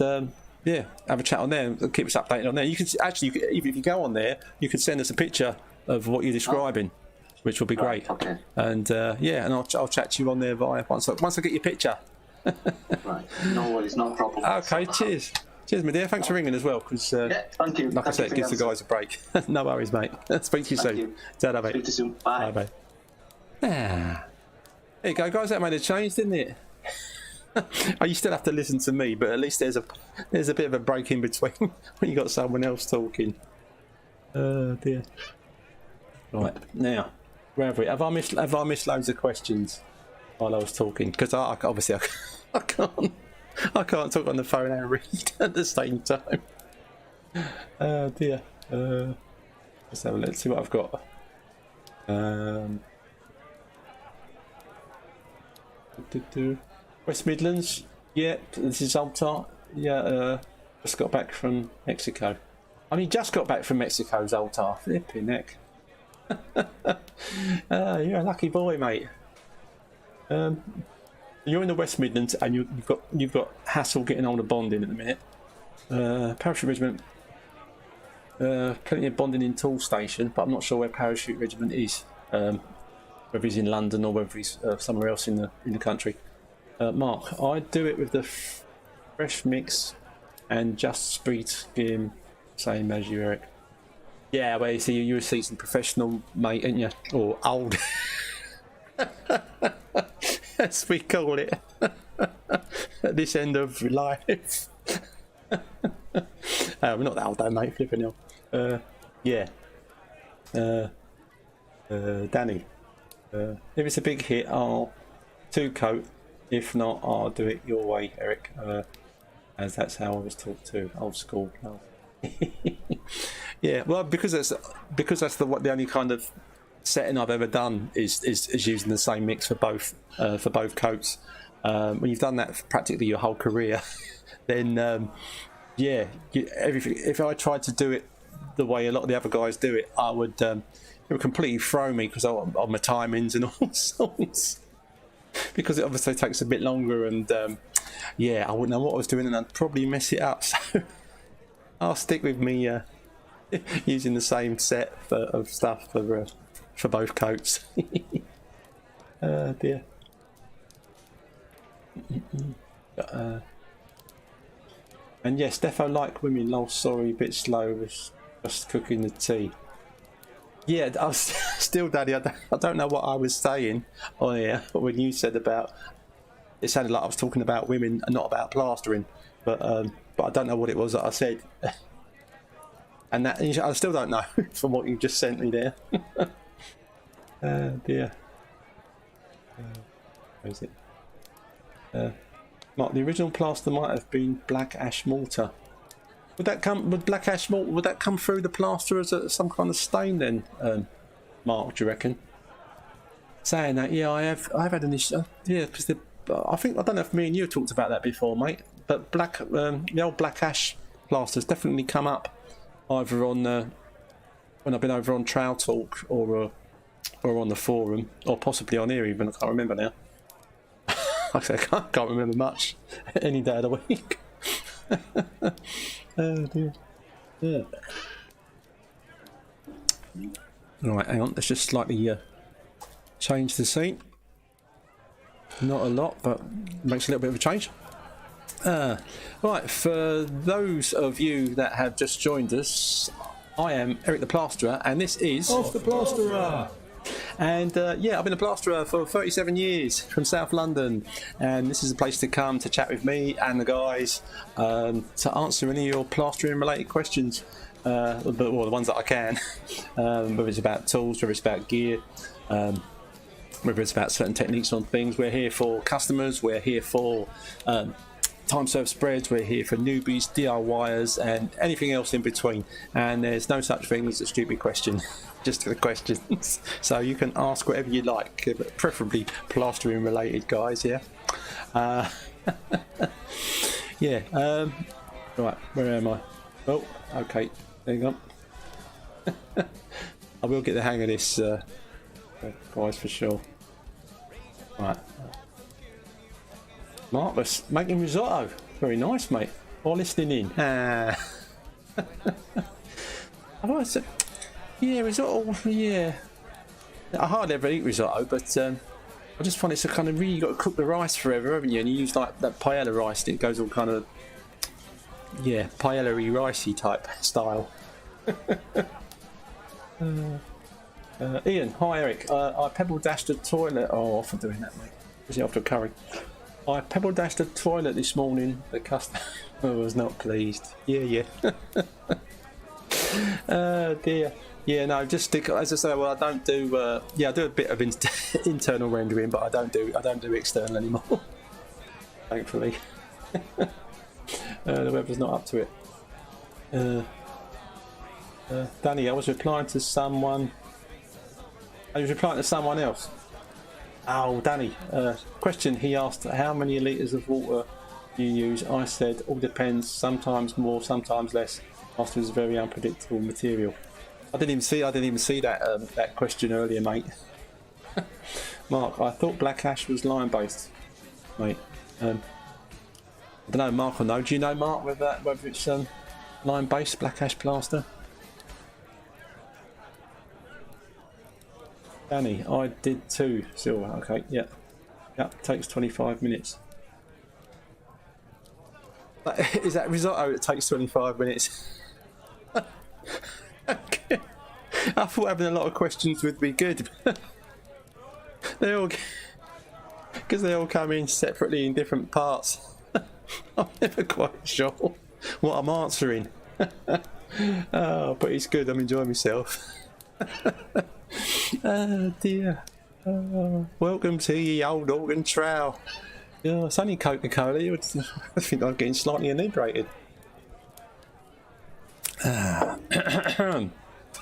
yeah, have a chat on there and keep us updated on there. You can actually, even if you go on there, you can send us a picture of what you're describing, which will be great. Okay. And yeah, and I'll chat to you on there once I get your picture. Right, no worries, no problem. Okay, cheers, my dear. Thanks for ringing as well, because yeah, thank you. Like I said, it gives the guys a break. No worries, mate. Speak to you soon. Ta-da, mate. Speak to you soon. Bye. Bye. There you go, guys. That made a change, didn't it? Oh, you still have to listen to me, but at least there's a bit of a break in between when you got someone else talking. Oh dear. Right, now, where have we? Have I missed loads of questions while I was talking? Because I can't. I can't talk on the phone and read at the same time. Oh dear. Let's have a look. Let's see what I've got. West Midlands. Yeah, this is Zoltar. Yeah, just got back from Mexico. Only just got back from Mexico, Zoltar. Flipping heck. You're a lucky boy, mate. You're in the West Midlands, and you've got hassle getting on the bonding at the minute. Parachute Regiment. Plenty of bonding in Tool Station, but I'm not sure where Parachute Regiment is. Whether he's in London or whether he's somewhere else in the country. Mark, I do it with the fresh mix and just speed skim, same as you, Eric. Yeah, well, you see, you're a seasoned professional, mate, ain't you? Or old, as we call it, at this end of life. We're not that old, though, mate. Flipping hell. Yeah. Danny. If it's a big hit, I'll 2-coat. If not, I'll do it your way, Eric. As that's how I was taught to. Old school. No. Yeah, well, because that's the only kind of setting I've ever done is using the same mix for both coats. When you've done that for practically your whole career, then yeah, everything. If I tried to do it the way a lot of the other guys do it, it would completely throw me because on my timings and all sorts. Because it obviously takes a bit longer, and yeah, I wouldn't know what I was doing, and I'd probably mess it up. So I'll stick with me using the same set of stuff for both coats. Dear. And yes, defo like women. Lol, sorry, a bit slow. Was just cooking the tea. Yeah, I was still, Daddy. I don't know what I was saying on here when you said about. It sounded like I was talking about women and not about plastering, but I don't know what it was that I said. And that I still don't know from what you just sent me there. Dear. Where is it? Mark, the original plaster might have been black Ash Malta. Would black Ash Malta, would that come through the plaster as some kind of stain then, Mark, do you reckon? Saying that, yeah, I've had an issue. Yeah, because I don't know if me and you talked about that before, mate. But the old black ash plasters definitely come up either on when I've been over on Trowel Talk or on the forum, or possibly on here even. I can't remember now. I can't remember much any day of the week. Oh dear. Yeah. Right, hang on. Let's just slightly change the scene. Not a lot, but makes a little bit of a change. Right, for those of you that have just joined us, I am Eric the Plasterer, and this is Off the Plasterer. And yeah, I've been a plasterer for 37 years from South London, and this is a place to come to chat with me and the guys to answer any of your plastering related questions, well, the ones that I can, whether it's about tools, whether it's about gear, whether it's about certain techniques on things. We're here for customers, we're here for time served spreads, we're here for newbies, DIYers, and anything else in between. And there's no such thing as a stupid question. Just the questions, so you can ask whatever you like, but preferably plastering related, guys. Yeah. Yeah. Right, where am I? Oh, okay. Hang on. I will get the hang of this, guys, for sure. Right. Marvellous, making risotto. Very nice, mate. While listening in. Have I said? Yeah, risotto, yeah. I hardly ever eat risotto, but I just find it's a kind of really, you've got to cook the rice forever, haven't you? And you use like that paella rice, and it goes all kind of, yeah, paella-y, ricey type style. Ian, hi Eric. I pebble dashed the toilet. Oh, for doing that, mate. Was it after a curry? I pebble dashed the toilet this morning. The customer was not pleased. Yeah. Oh dear. Yeah, no, just stick. As I say, well, I don't do. Yeah, I do a bit of internal rendering, but I don't do external anymore. Thankfully. The weather's not up to it. Danny, I was replying to someone. I was replying to someone else. Oh, Danny. Question he asked, how many litres of water you use? I said, all depends, sometimes more, sometimes less. Plaster is a very unpredictable material. I didn't even see that that question earlier, mate. Mark, I thought black ash was lime based, mate. I don't know, Mark, or no. Do you know, Mark, whether it's lime based black ash plaster? Danny, I did too, Silver. Okay, yeah. Yep, takes 25 minutes. Is that risotto that takes 25 minutes? Okay. I thought having a lot of questions would be good. They all, because they all come in separately in different parts. I'm never quite sure what I'm answering. Oh, but it's good, I'm enjoying myself. Oh dear. Welcome to the old organ trowel. Yeah, it's only Coca-Cola. I think I'm getting slightly inebriated.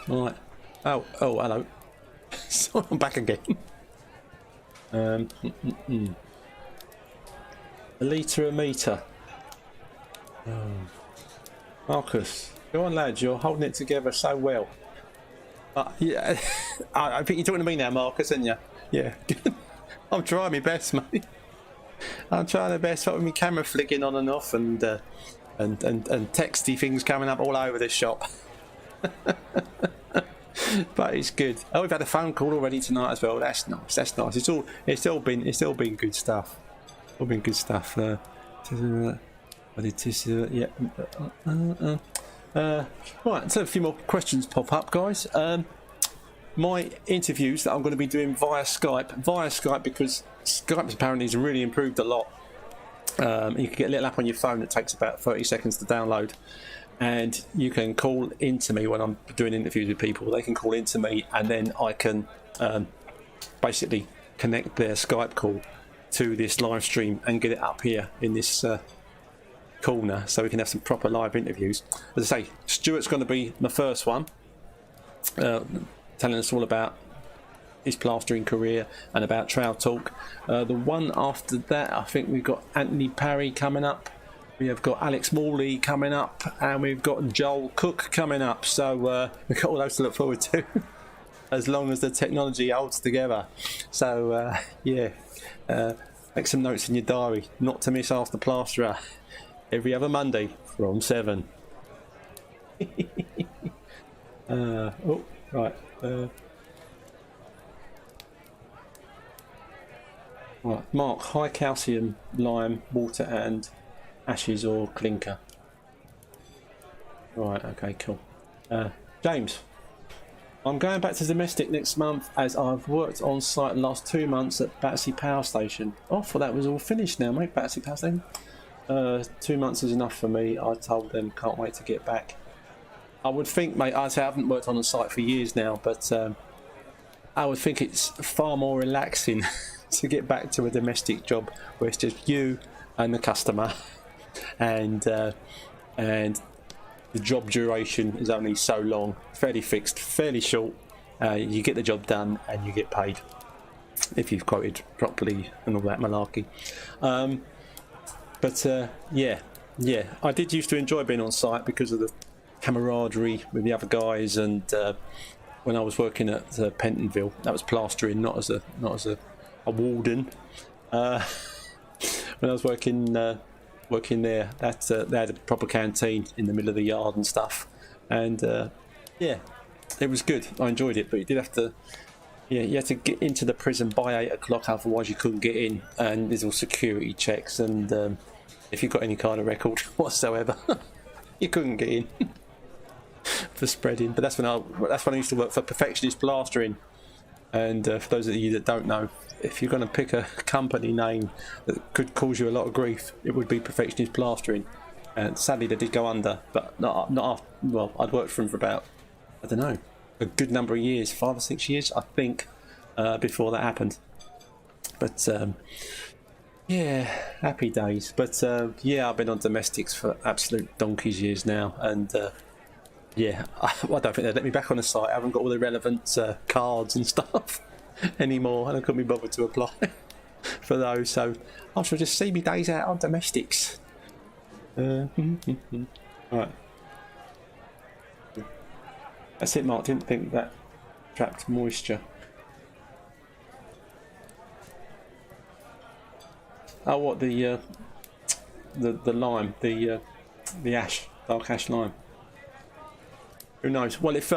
Right. Oh, hello. So I'm back again. A litre a metre. Marcus, go on, lads. You're holding it together so well. Yeah, I think you're talking to me now, Marcus, aren't you? Yeah. I'm trying my best, mate. I'm trying my best, with my camera flicking on and off, and texty things coming up all over the shop. But it's good. Oh, we've had a phone call already tonight as well. That's nice. That's nice. It's all been good stuff. All been good stuff. Yeah. Right, so a few more questions pop up, guys. My interviews that I'm going to be doing via Skype because Skype apparently has really improved a lot. You can get a little app on your phone that takes about 30 seconds to download, and you can call into me when I'm doing interviews with people. They can call into me, and then I can basically connect their Skype call to this live stream and get it up here in this corner, so we can have some proper live interviews. As I say, Stuart's going to be my first one, telling us all about his plastering career and about trowel talk. The one after that, I think we've got Anthony Parry coming up, we have got Alex Morley coming up, and we've got Joel Cook coming up, so we've got all those to look forward to as long as the technology holds together. So yeah, make some notes in your diary not to miss Ask the Plasterer every other Monday from 7. Oh, right. Right. Mark, high calcium, lime, water and ashes or clinker. Right, okay, cool. James, I'm going back to domestic next month as I've worked on site the last 2 months at Battersea Power Station. Oh, I thought that was all finished now, mate, Battersea Power Station. 2 months is enough for me. I told them can't wait to get back. I would think, mate, I haven't worked on a site for years now, but I would think it's far more relaxing to get back to a domestic job where it's just you and the customer, and the job duration is only so long, fairly fixed, fairly short. You get the job done and you get paid if you've quoted properly and all that malarkey. But yeah, I did used to enjoy being on site because of the camaraderie with the other guys, and when I was working at Pentonville, that was plastering, not as a warden. When I was working there, they had a proper canteen in the middle of the yard and stuff, and yeah, it was good. I enjoyed it, but you did have to. Yeah, you had to get into the prison by 8 o'clock, otherwise you couldn't get in, and there's all security checks, and if you've got any kind of record whatsoever, you couldn't get in for spreading. But that's when I used to work for Perfectionist Plastering, and for those of you that don't know, if you're going to pick a company name that could cause you a lot of grief, it would be Perfectionist Plastering. And sadly, they did go under, but not after. Well, I'd worked for them for about, I don't know, a good number of years, 5 or 6 years, I think, before that happened. But Yeah, happy days. But yeah, I've been on domestics for absolute donkey's years now, and yeah, I don't think they'd let me back on the site. I haven't got all the relevant cards and stuff anymore, and I couldn't be bothered to apply for those. So I shall just see me days out on domestics. Right. That's it, Mark. Didn't think that trapped moisture. Oh, what the lime, the ash, dark ash lime. Who knows? Well, if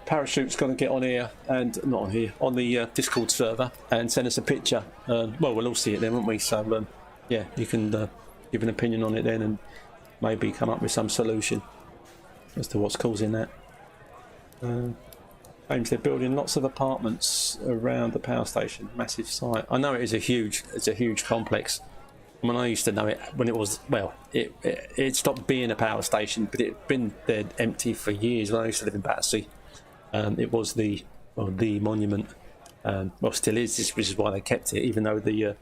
Parachute's going to get on here and not on here on the Discord server and send us a picture, well, we'll all see it then, won't we? So yeah, you can give an opinion on it then and maybe come up with some solution as to what's causing that. James, they're building lots of apartments around the power station. Massive site. I know it's a huge complex. I mean, I used to know it when it was, well, it stopped being a power station, but it'd been there empty for years. When I used to live in Battersea, it was the monument. Well, still is, which is why they kept it, even though the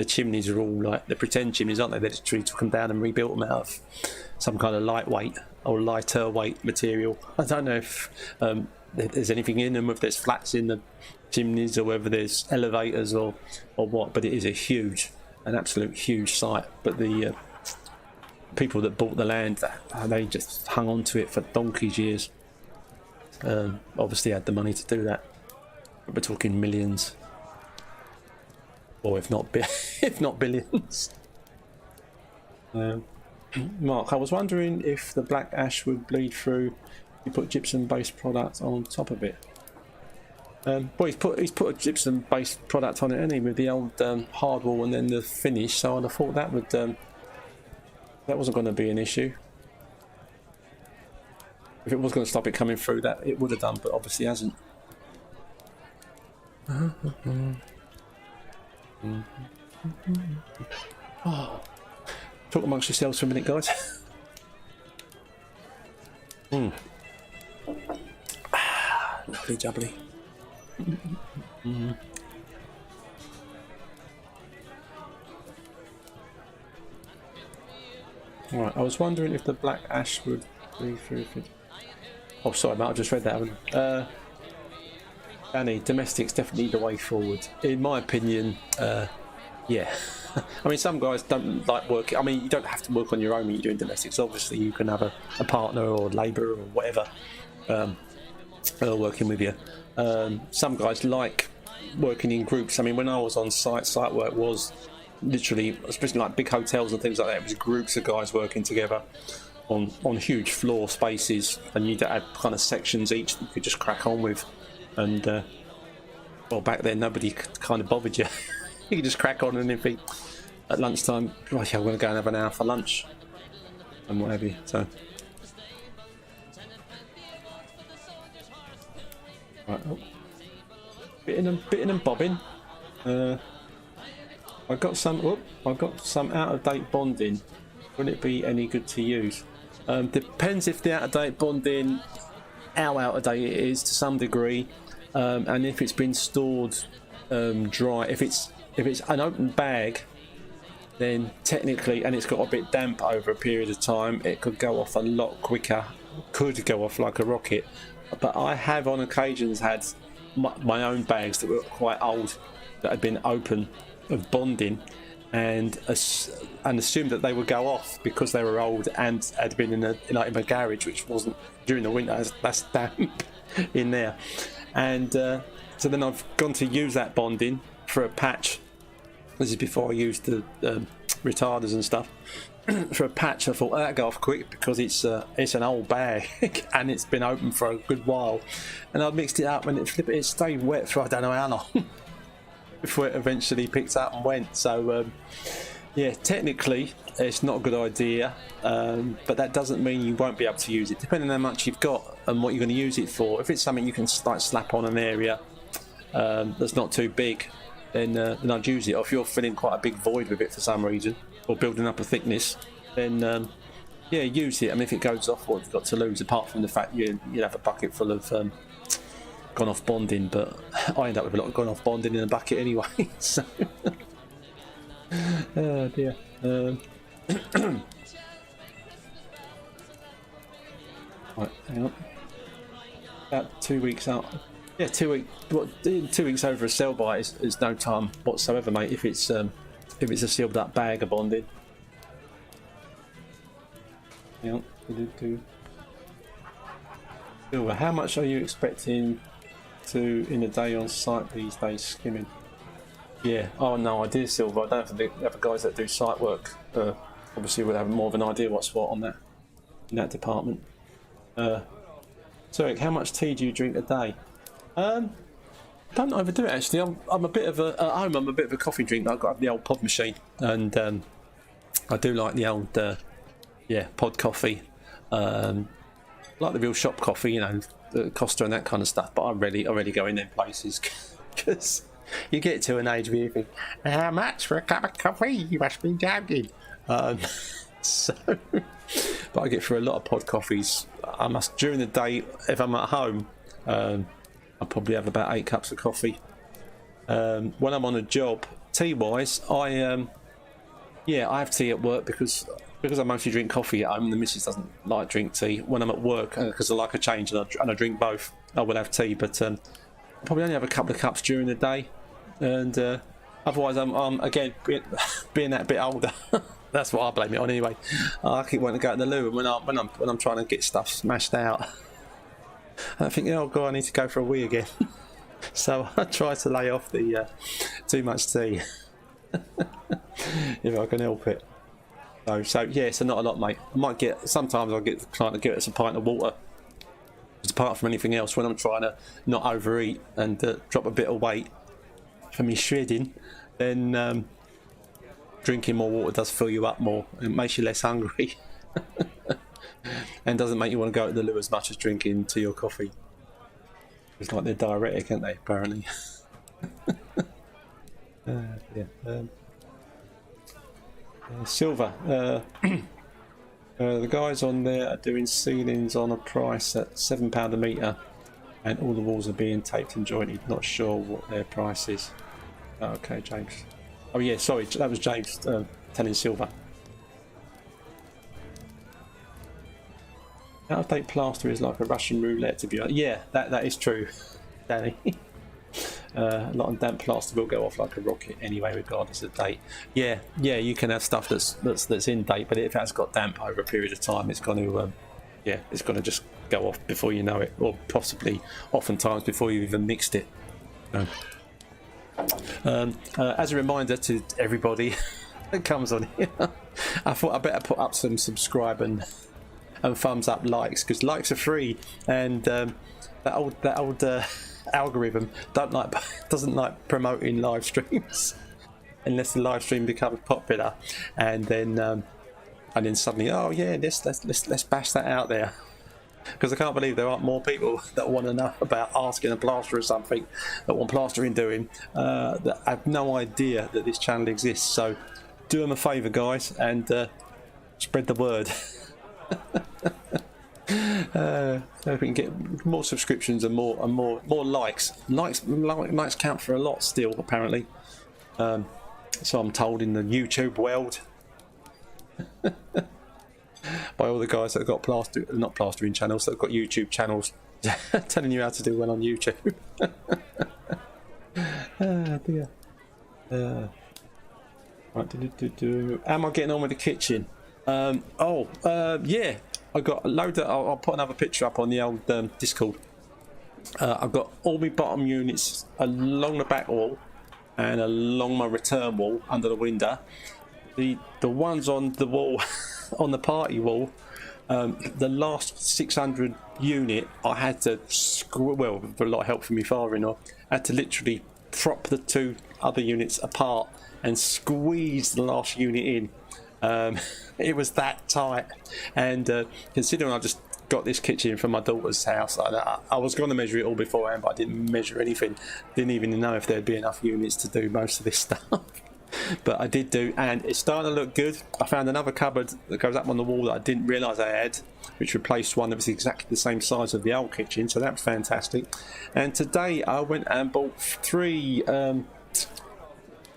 chimneys are all like the pretend chimneys, aren't they? They just took them down and rebuilt them out of some kind of lightweight or lighter weight material. I don't know if there's anything in them, if there's flats in the chimneys or whether there's elevators or what, but it is an absolute huge site. But the people that bought the land, they just hung on to it for donkey's years. Obviously had the money to do that. We're talking millions, or if not billions. Mark, I was wondering if the black ash would bleed through. You put gypsum-based product on top of it. Well, he's put a gypsum-based product on it, hasn't he, with the old hard wall and then the finish. So I'd have thought that would that wasn't going to be an issue. If it was going to stop it coming through, that it would have done, but obviously hasn't. Oh. Talk amongst yourselves for a minute, guys. Lovely jubbly. Right, I was wondering if the black ash would bleed through if it... Oh, sorry, Matt, I just read that, haven't I? Danny, domestics definitely the way forward. In my opinion, yeah. I mean, some guys don't like working. I mean, you don't have to work on your own when you're doing domestics. Obviously, you can have a partner or labourer or whatever working with you. Some guys like working in groups. I mean, when I was on site work was literally, especially like big hotels and things like that, it was groups of guys working together on huge floor spaces, and you'd have kind of sections each that you could just crack on with. And well, back then nobody kind of bothered you. You could just crack on, and if at lunchtime, right, yeah, we're going to go and have an hour for lunch and what have you. So right, oh. Bitting and bobbing. I got some out of date bonding. Wouldn't it be any good to use? Depends if the out of date bonding, how out of date it is to some degree, and if it's been stored dry. If it's an open bag, then technically, and it's got a bit damp over a period of time, it could go off a lot quicker. Could go off like a rocket. But I have on occasions had my own bags that were quite old, that had been open of bonding, and assumed that they would go off because they were old and had been in a garage, which wasn't during the winter. That's damp in there, and so then I've gone to use that bonding for a patch. This is before I used the retarders and stuff. For a patch, I thought that'd go off quick because it's an old bag and it's been open for a good while. And I mixed it up and it stayed wet for I don't know how long before it eventually picked up and went. So yeah, technically it's not a good idea, but that doesn't mean you won't be able to use it, depending on how much you've got and what you're going to use it for. If it's something you can like slap on an area that's not too big, then I'd use it. Or if you're filling quite a big void with it for some reason, or building up a thickness, then yeah, use it. I mean, if it goes off, what have you got to lose apart from the fact you'd have a bucket full of gone off bonding, but I end up with a lot of gone off bonding in a bucket anyway. So, oh dear. Right, hang on. About 2 weeks out. Yeah, 2 weeks. What? 2 weeks over a sell by is no time whatsoever, mate. If it's a sealed up bag of bonding. Yeah. Silver. How much are you expecting to in a day on site these days? Skimming. Yeah. Oh no idea, Silver. I don't have the other guys that do site work. Obviously, would have more of an idea what's what on that in that department. So, Eric, how much tea do you drink a day? Don't overdo it actually. I'm a bit of a at home. I'm a bit of a coffee drinker. I've got the old pod machine, and I do like the old pod coffee. Like the real shop coffee, you know, the Costa and that kind of stuff. But I really go in them places because you get to an age where you think, how much for a cup of coffee? You must be joking. So, but I get through a lot of pod coffees. I must during the day if I'm at home. I probably have about 8 cups of coffee. When I'm on a job, tea wise, I have tea at work because I mostly drink coffee at home. The missus doesn't like drink tea. When I'm at work, because I like a change and I drink both, I will have tea. But I probably only have a couple of cups during the day, and otherwise I'm again being that bit older. That's what I blame it on anyway. I keep wanting to go to the loo, and when I'm trying to get stuff smashed out, I think, oh god, I need to go for a wee again. So I try to lay off the too much tea if I can help it. So yeah, so not a lot, mate. Sometimes I'll get the client to give us a pint of water. Because apart from anything else, when I'm trying to not overeat and drop a bit of weight for me shredding, then drinking more water does fill you up more. It makes you less hungry. And doesn't make you want to go to the loo as much as drinking tea or coffee. It's like they're diuretic, aren't they, apparently? Silver. The guys on there are doing ceilings on a price at £7 a metre, and all the walls are being taped and jointed. Not sure what their price is. Oh, okay, James. Oh yeah, sorry, that was James telling Silver. Out of date plaster is like a Russian roulette, to be honest. Yeah, that is true, Danny. A lot of damp plaster will go off like a rocket anyway, regardless of date. Yeah, you can have stuff that's in date, but if it has got damp over a period of time, it's going to it's going to just go off before you know it, or possibly oftentimes before you've even mixed it. As a reminder to everybody that comes on here, I thought I better put up some subscribe and thumbs up likes, because likes are free, and that old algorithm doesn't like promoting live streams unless the live stream becomes popular, and then suddenly, oh yeah, let's bash that out there, because I can't believe there aren't more people that want to know about asking a plasterer something, that want plastering doing, that have no idea that this channel exists. So do them a favour, guys, and spread the word. So we can get more subscriptions and more likes. Likes count for a lot still, apparently. So I'm told in the YouTube world by all the guys that have got not plastering channels, that have got YouTube channels telling you how to do well on YouTube. Ah dear. Right, am I getting on with the kitchen? Yeah, I got a load of, I'll put another picture up on the old Discord. I've got all my bottom units along the back wall and along my return wall under the window. The ones on the wall, on the party wall, the last 600 unit, I had to, well, with a lot of help from my father-in-law, I had to literally prop the 2 other units apart and squeeze the last unit in. It was that tight, and considering I just got this kitchen from my daughter's house, I was going to measure it all beforehand, but I didn't measure anything. Didn't even know if there'd be enough units to do most of this stuff. But I did do, and it's starting to look good. I found another cupboard that goes up on the wall that I didn't realise I had, which replaced one that was exactly the same size of the old kitchen, so that was fantastic. And today I went and bought 3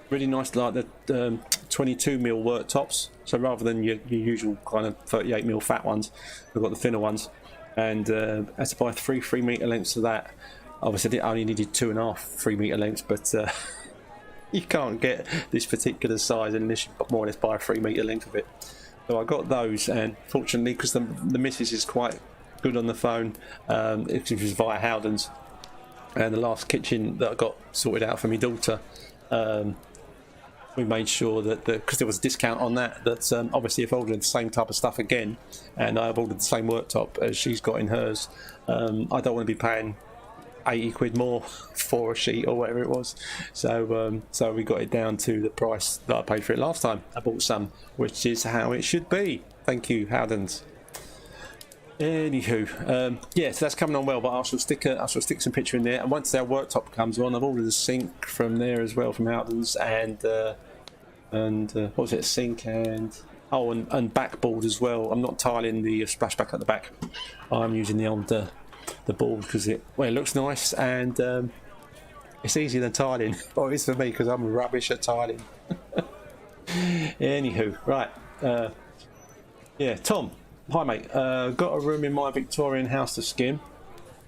really nice, like the 22mm worktops. So rather than your usual kind of 38mm fat ones, we've got the thinner ones. And I had to buy 3 metre lengths of that. Obviously I only needed 2.5 3 metre lengths, but you can't get this particular size unless you more or less buy a 3 metre length of it. So I got those, and fortunately, because the missus is quite good on the phone, it was via Howden's, and the last kitchen that I got sorted out for my daughter, we made sure that because there was a discount on that obviously if I ordered the same type of stuff again, and I've ordered the same worktop as she's got in hers, I don't want to be paying 80 quid more for a sheet or whatever it was. So we got it down to the price that I paid for it last time I bought some, which is how it should be. Thank you, Howden's. Anywho, yeah, so that's coming on well, but I shall stick some picture in there, and once our worktop comes on, I've ordered a sink from there as well, from Howden's, and what was it, a sink and backboard as well. I'm not tiling the splashback at the back. I'm using the old the board because it looks nice, and it's easier than tiling. Well, it is for me because I'm rubbish at tiling. Anywho, right, yeah, Tom. Hi mate, got a room in my Victorian house to skim.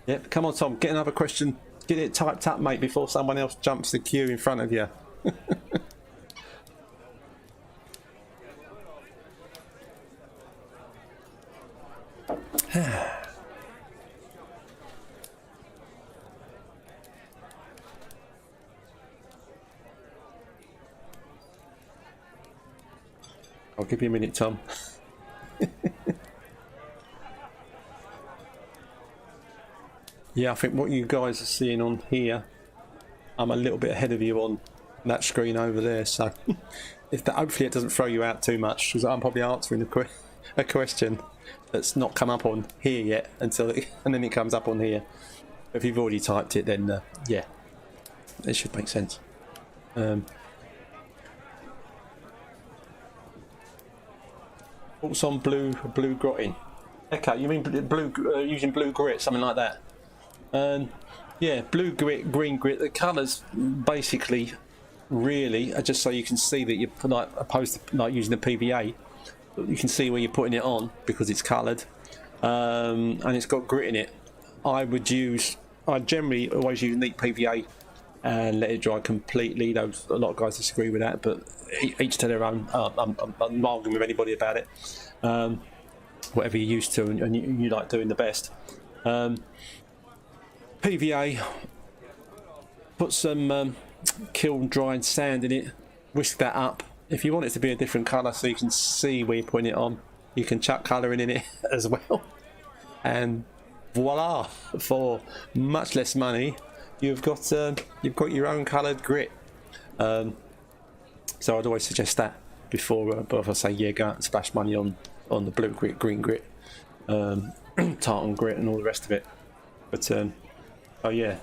Yep, come on Tom, get another question. Get it typed up mate before someone else jumps the queue in front of you. I'll give you a minute, Tom. Yeah, I think what you guys are seeing on here, I'm a little bit ahead of you on that screen over there, so if that, hopefully it doesn't throw you out too much, because I'm probably answering a question that's not come up on here yet and then it comes up on here. If you've already typed it, then yeah, it should make sense. Thoughts on blue grotting? Okay, you mean using blue grit, something like that? Yeah, blue grit, green grit. The colours basically, really, are just so you can see that you're like, opposed to like using the PVA. You can see where you're putting it on because it's coloured, and it's got grit in it. I generally always use neat PVA and let it dry completely. A lot of guys disagree with that, but each to their own. I'm not arguing with anybody about it. Whatever you're used to and you like doing the best. PVA, put some kiln dried sand in it, whisk that up. If you want it to be a different colour so you can see where you're putting it on, you can chuck colouring in it as well. And voila, for much less money, you've got your own coloured grit. So I'd always suggest that before I say yeah, go out and splash money on the blue grit, green grit, tartan grit, and all the rest of it. But oh yeah,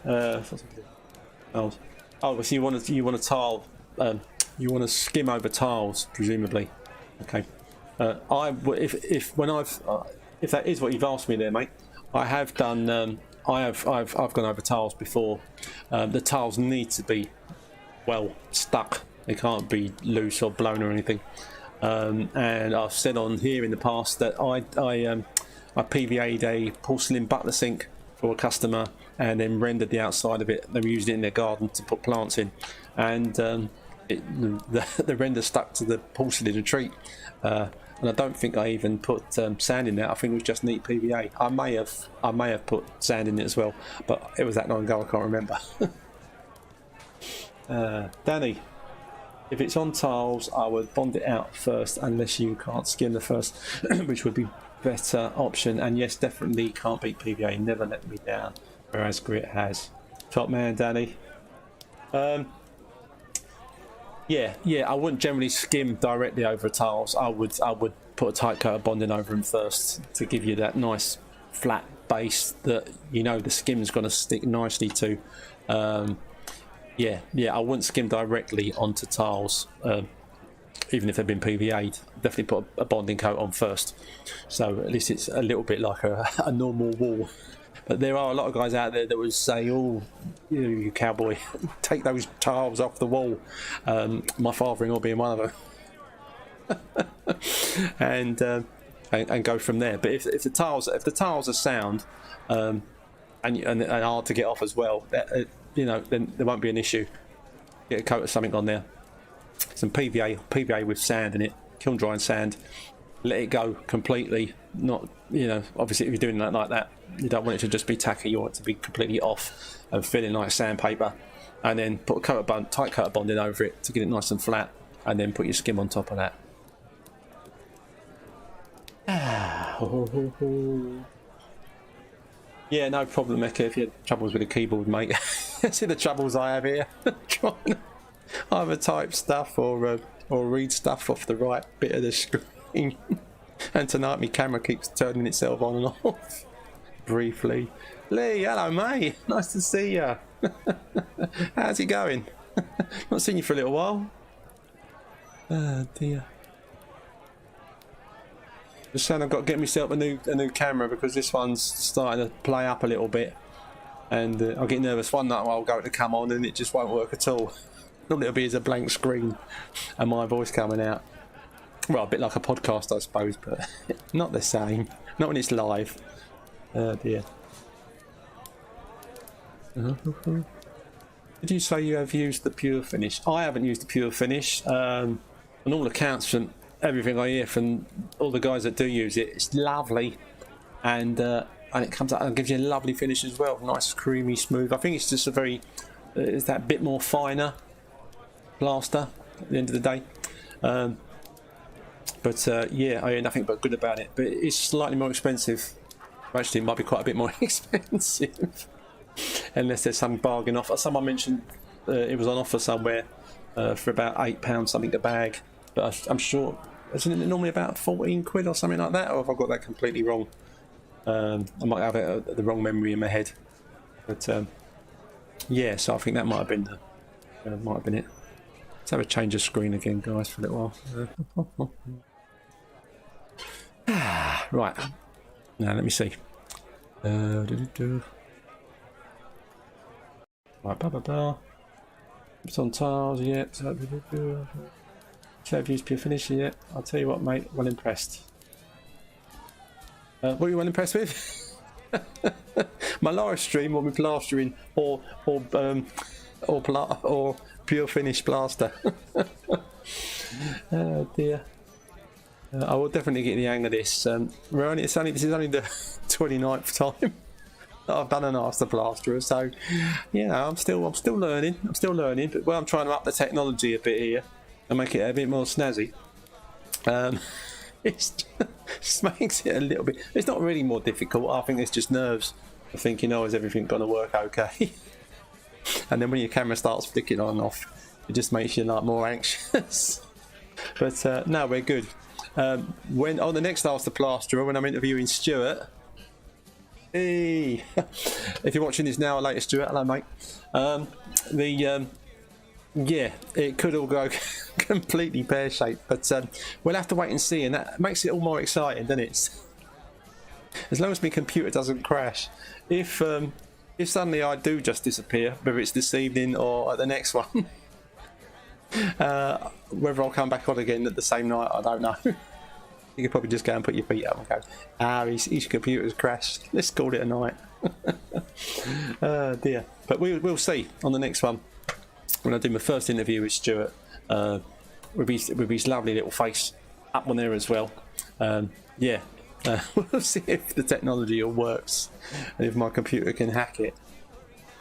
so you want to tile, you want to skim over tiles, presumably. Okay. If that is what you've asked me there, mate, I have done. I've gone over tiles before. The tiles need to be well stuck. They can't be loose or blown or anything. And I've said on here in the past that I PVA'd a porcelain butler sink for a customer and then rendered the outside of it. They were using it in their garden to put plants in, and the render stuck to the porcelain a treat. And I don't think I even put sand in there. I think it was just neat PVA. I may have put sand in it as well, but it was that long ago I can't remember. Danny, if it's on tiles, I would bond it out first, unless you can't skim the first, which would be better option. And yes, definitely can't beat PVA. Never let me down, whereas grit has. Top man, Danny. Yeah, I wouldn't generally skim directly over tiles. I would put a tight coat of bonding over them first to give you that nice flat base that you know the skim's going to stick nicely to. Yeah, I wouldn't skim directly onto tiles. even if they've been PVA'd, definitely put a bonding coat on first. So at least it's a little bit like a normal wall. But there are a lot of guys out there that would say, "Oh, you cowboy, take those tiles off the wall." My father-in-law being one of them, and go from there. But if the tiles are sound, and hard to get off as well, then there won't be an issue. Get a coat of something on there, some PVA with sand in it, kiln drying sand. Let it go completely. Not, obviously if you're doing that like that, you don't want it to just be tacky. You want it to be completely off and feeling like sandpaper. And then put a tight coat of bonding over it to get it nice and flat, and then put your skim on top of that. Yeah, no problem, Mecca, if you had troubles with the keyboard, mate. See the troubles I have here. Trying to either type stuff or read stuff off the right bit of the screen. And tonight my camera keeps turning itself on and off. Briefly. Lee, hello mate. Nice to see you. How's it going? Not seen you for a little while. Oh dear. Just saying I've got to get myself a new camera, because this one's starting to play up a little bit, and I get nervous one night I'll go to come on and it just won't work at all. All it'll be is a blank screen and my voice coming out. Well, a bit like a podcast, I suppose, but not the same. Not when it's live. Oh dear. Did you say you have used the Pure Finish? I haven't used the Pure Finish. On all accounts, from everything I hear from all the guys that do use it, it's lovely, and it comes out and gives you a lovely finish as well. Nice, creamy, smooth. I think it's just it's that bit more finer plaster at the end of the day. Yeah, I hear nothing but good about it. But it's slightly more expensive. Actually, it might be quite a bit more expensive, unless there's some bargain offer. Someone mentioned it was on offer somewhere for about £8 something a bag. But I'm sure, isn't it normally about 14 quid or something like that? Or have I got that completely wrong? I might have the wrong memory in my head. But yeah, so I think that might have been it. Let's have a change of screen again, guys, for a little while. Right. Now let me see. Right, It's on tiles, yeah. So I've used Pure Finish yet. I'll tell you what, mate. Well impressed. What are you well impressed with? My live stream, or my plastering, or Pure Finish plaster. Oh dear. I will definitely get the hang of this. This is only the 29th time that I've done an Ask the Plasterer, so I'm still learning. But I'm trying to up the technology a bit here and make it a bit more snazzy. It just makes it a little bit. It's not really more difficult. I think it's just nerves. I think, is everything going to work okay? And then when your camera starts flicking on and off, it just makes you more anxious. But no, we're good. When on the next Ask the Plasterer, when I'm interviewing Stuart, hey, if you're watching this now, later, Stuart, hello mate. It could all go completely pear-shaped, but we'll have to wait and see, and that makes it all more exciting, doesn't it? As long as my computer doesn't crash. If suddenly I do just disappear, whether it's this evening or at the next one, whether I'll come back on again at the same night, I don't know. You could probably just go and put your feet up and go, his computer's crashed, let's call it a night. Oh dear. But we'll see on the next one, when I do my first interview with Stuart, with his lovely little face up on there as well. We'll see if the technology all works and if my computer can hack it,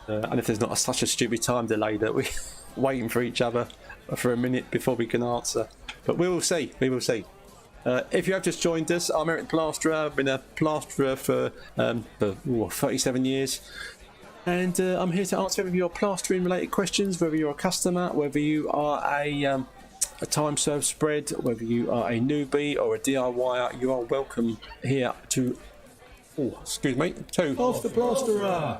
and if there's not such a stupid time delay that we're waiting for each other for a minute before we can answer. But we will see. If you have just joined us, I'm Eric Plasterer. I've been a plasterer for 37 years, and I'm here to answer any of your plastering related questions, whether you're a customer, whether you are a time served spread, whether you are a newbie or a DIYer. You are welcome here to Ask the Plasterer.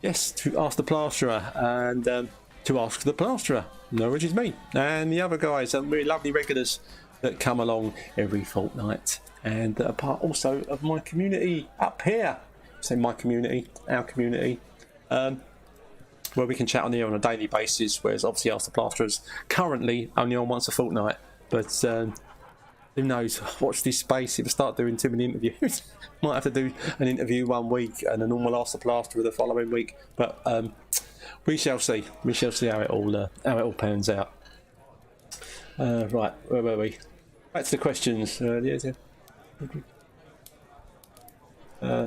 Yes, to Ask the Plasterer, and to ask the plasterer, which is me, and the other guys, and really lovely regulars that come along every fortnight, and are part also of my community up here. Say my community, our community, where we can chat on here on a daily basis, whereas obviously Ask the Plasterers currently only on once a fortnight, but who knows, watch this space. If I start doing too many interviews, might have to do an interview one week and a normal Ask the Plasterer the following week, but we shall see how it all pans out. Right, where were we? Back to the questions.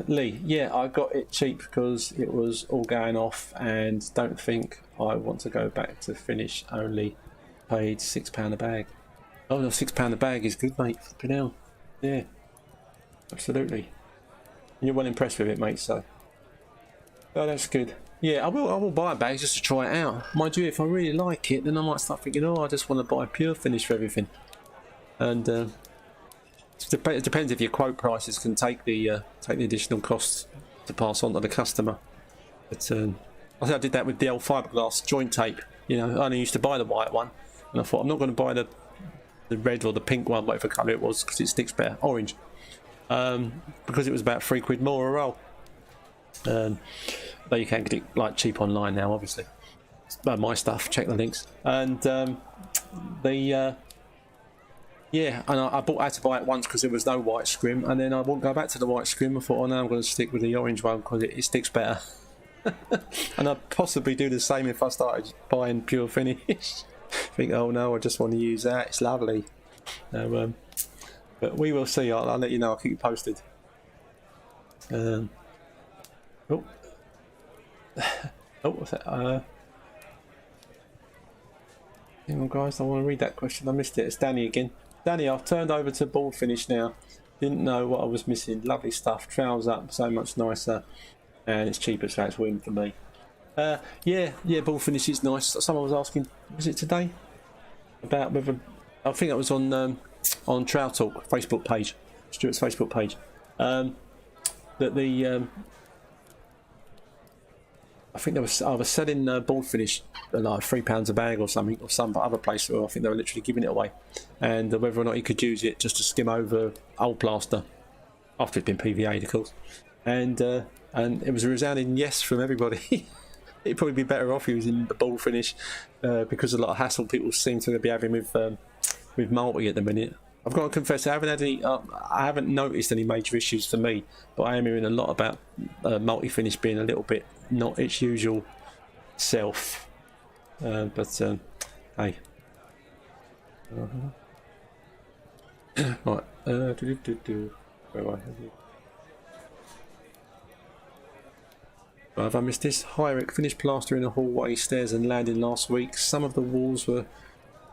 Lee, yeah, I got it cheap because it was all going off, and don't think I want to go back to finish. Only paid £6 a bag. Oh no, £6 a bag is good, mate. Flipping hell. Yeah, absolutely. You're well impressed with it, mate. So, oh, that's good. Yeah, I will buy a bag just to try it out. Mind you, if I really like it, then I might start thinking, oh, I just want to buy a pure finish for everything. And it depends if your quote prices can take the additional costs to pass on to the customer. But I think I did that with the old fiberglass joint tape. You know, I only used to buy the white one, and I thought I'm not going to buy the red or the pink one, whatever colour it was, because it sticks better. Orange, because it was about £3 more a roll. But you can get it like cheap online now, obviously. My stuff, check the links. And yeah, and I had to buy it once because there was no white scrim, and then I wouldn't go back to the white scrim. I thought, oh no, I'm going to stick with the orange one because it sticks better. And I'd possibly do the same if I started buying pure finish. Think, oh no, I just want to use that. It's lovely. But we will see. I'll let you know. I'll keep you posted. Oh, what's that? Hang on, guys. I want to read that question. I missed it. It's Danny again. Danny, I've turned over to board finish now. Didn't know what I was missing. Lovely stuff. Trowels up, so much nicer, and it's cheaper, so it's win for me. Yeah, board finish is nice. Someone was asking, was it today? About whether, I think that was on Trowel Talk Facebook page, Stuart's Facebook page. That the I think I was selling board finish like £3 a bag or something, or some other place where I think they were literally giving it away, and whether or not you could use it just to skim over old plaster after it's been PVA'd, of course, and it was a resounding yes from everybody. It'd probably be better off using the board finish because of a lot of hassle people seem to be having with multi at the minute. I've got to confess, I haven't noticed any major issues for me, but I am hearing a lot about multi-finish being a little bit not its usual self. But hey. Right. Where am I? Have I missed this? Hi Eric, finished plastering the hallway, stairs and landing last week. Some of the walls were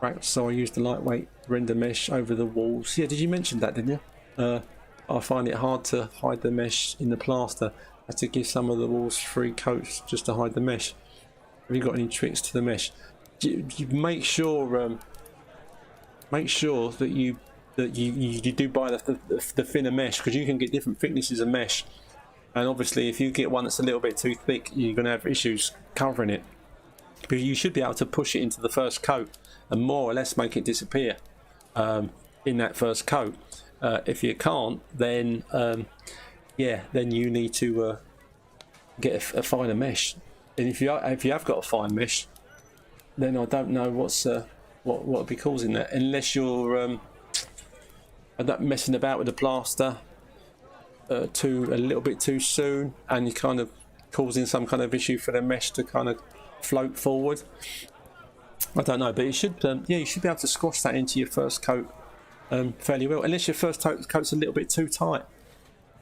cracked, so I used the lightweight render mesh over the walls. Yeah, did you mention that, didn't you? I find it hard to hide the mesh in the plaster. I had to give some of the walls 3 coats just to hide the mesh. Have you got any tricks to the mesh? You make sure that you do buy the thinner mesh, because you can get different thicknesses of mesh, and obviously if you get one that's a little bit too thick, you're going to have issues covering it. But you should be able to push it into the first coat and more or less make it disappear in that first coat. If you can't, then then you need to get a finer mesh. And if you have got a fine mesh, then I don't know what would be causing that, unless you're messing about with the plaster a little bit too soon, and you're kind of causing some kind of issue for the mesh to kind of float forward. I don't know, but you should you should be able to squash that into your first coat fairly well, unless your first coat's a little bit too tight.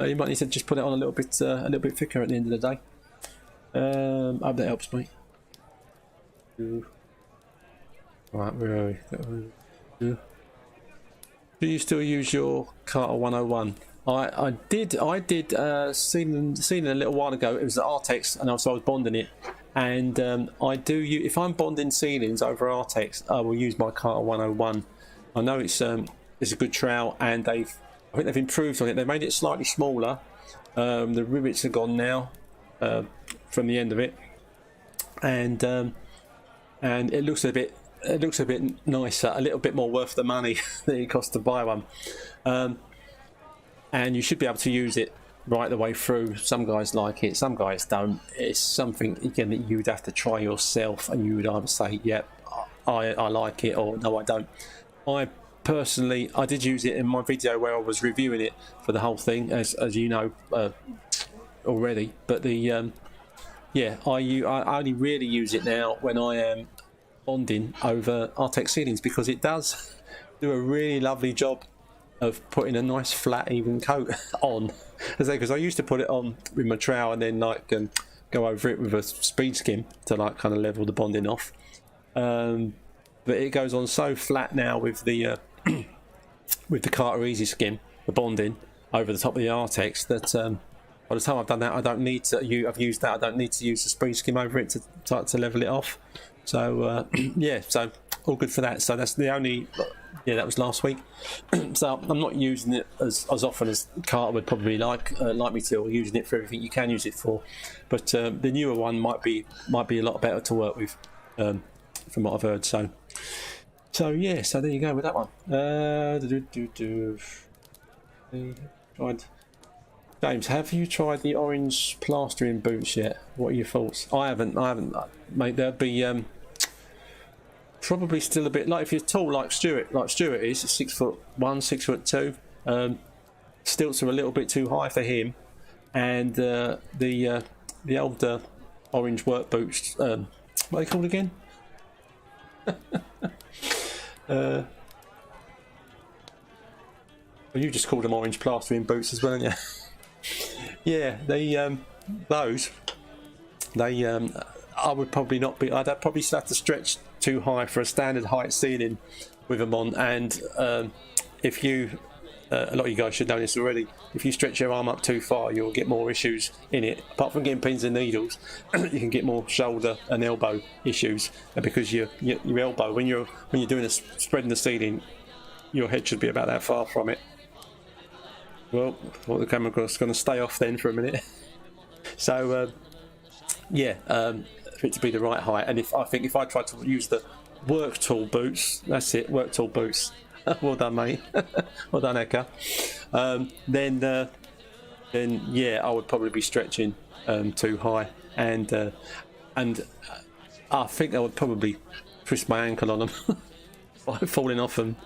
You might need to just put it on a little bit thicker at the end of the day. I hope that helps, mate. Right, where are we? Do you still use your Carter 101? I did sealing a little while ago. It was the Artex, and also I was bonding it. And I do if I'm bonding ceilings over Artex, I will use my Carter 101. I know it's a good trowel, and I think they've improved on it. They made it slightly smaller. The rivets are gone now from the end of it, and and it looks a bit nicer, a little bit more worth the money that it costs to buy one. And you should be able to use it right the way through. Some guys like it, some guys don't. It's something again that you would have to try yourself, and you would either say, "Yep, I like it," or "No, I don't." I personally, I did use it in my video where I was reviewing it for the whole thing, as you know already. But the yeah, I only really use it now when I am bonding over Artex ceilings, because it does do a really lovely job of putting a nice flat even coat on. Because I used to put it on with my trowel and then like go over it with a speed skim to like kind of level the bonding off. But it goes on so flat now with the with the Carter Easy Skim, the bonding over the top of the Artex, that by the time I've done that, I don't need to. I've used that. I don't need to use the speed skim over it to level it off. So yeah, so all good for that. So that's the only. Yeah, that was last week. So I'm not using it as often as Carter would probably like me to, or using it for everything you can use it for. But the newer one might be a lot better to work with, from what I've heard. So yeah, so there you go with that one. Tried. James, have you tried the orange plastering boots yet? What are your thoughts? I haven't, mate. There'd be probably still a bit, like if you're tall like Stuart is, 6'1", 6'2". Stilts are a little bit too high for him, and the older orange work boots, what are they called again? Well, you just called them orange plastering boots as well, didn't you? Yeah, they I would probably not be. I'd probably still have to stretch too high for a standard height ceiling with them on. And if you, a lot of you guys should know this already, if you stretch your arm up too far, you'll get more issues in it. Apart from getting pins and needles, you can get more shoulder and elbow issues, because your elbow, when you're doing spreading the ceiling, your head should be about that far from it. Well, the camera's going to stay off then for a minute. So yeah, for it to be the right height. And I think if I tried to use the work tool boots, that's it, work tool boots. Well done, mate. Well done, Eka. Then yeah, I would probably be stretching too high, and I think I would probably twist my ankle on them by falling off them.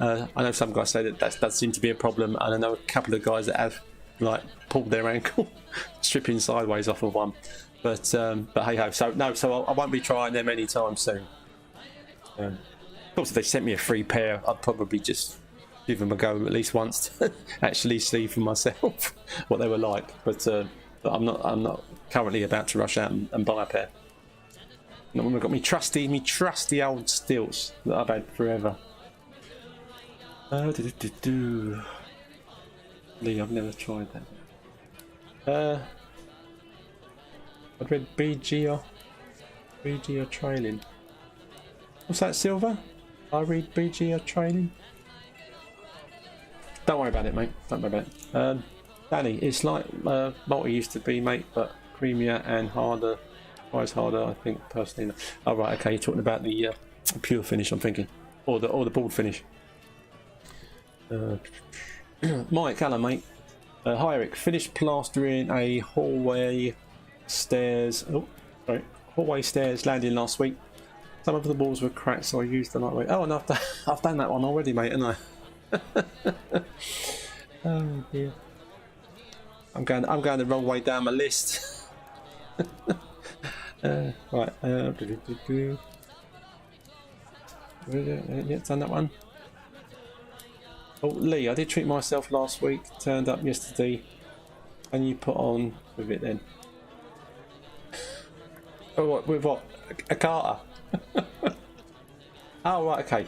I know some guys say that seems to be a problem, and I know a couple of guys that have like pulled their ankle stripping sideways off of one. But hey ho, so I won't be trying them anytime soon. Of course, if they sent me a free pair, I'd probably just give them a go at least once to actually see for myself what they were like. But I'm not currently about to rush out and buy a pair. And I've got me trusty old stilts that I've had forever. Lee, I've never tried that. I'd read BG or trailing. What's that, Silver? I read BG or trailing. Don't worry about it, mate. Don't worry about it. Danny, it's like Malta used to be, mate, but creamier and harder. Twice harder, I think, personally. Oh, right, okay, you're talking about the pure finish, I'm thinking. Or the board finish. Mike, hello, mate. Hi, Eric. Finished plastering a hallway stairs. Hallway stairs landing last week. Some of the walls were cracked, so I used the lightweight. Oh, and I've done that one already, mate, haven't I? Oh dear. I'm going the wrong way down my list. Right. Yeah, done that one. Oh, Lee, I did treat myself last week. Turned up yesterday. Can you put on with it then? Oh, what, with what? A Carter? Oh, right, okay.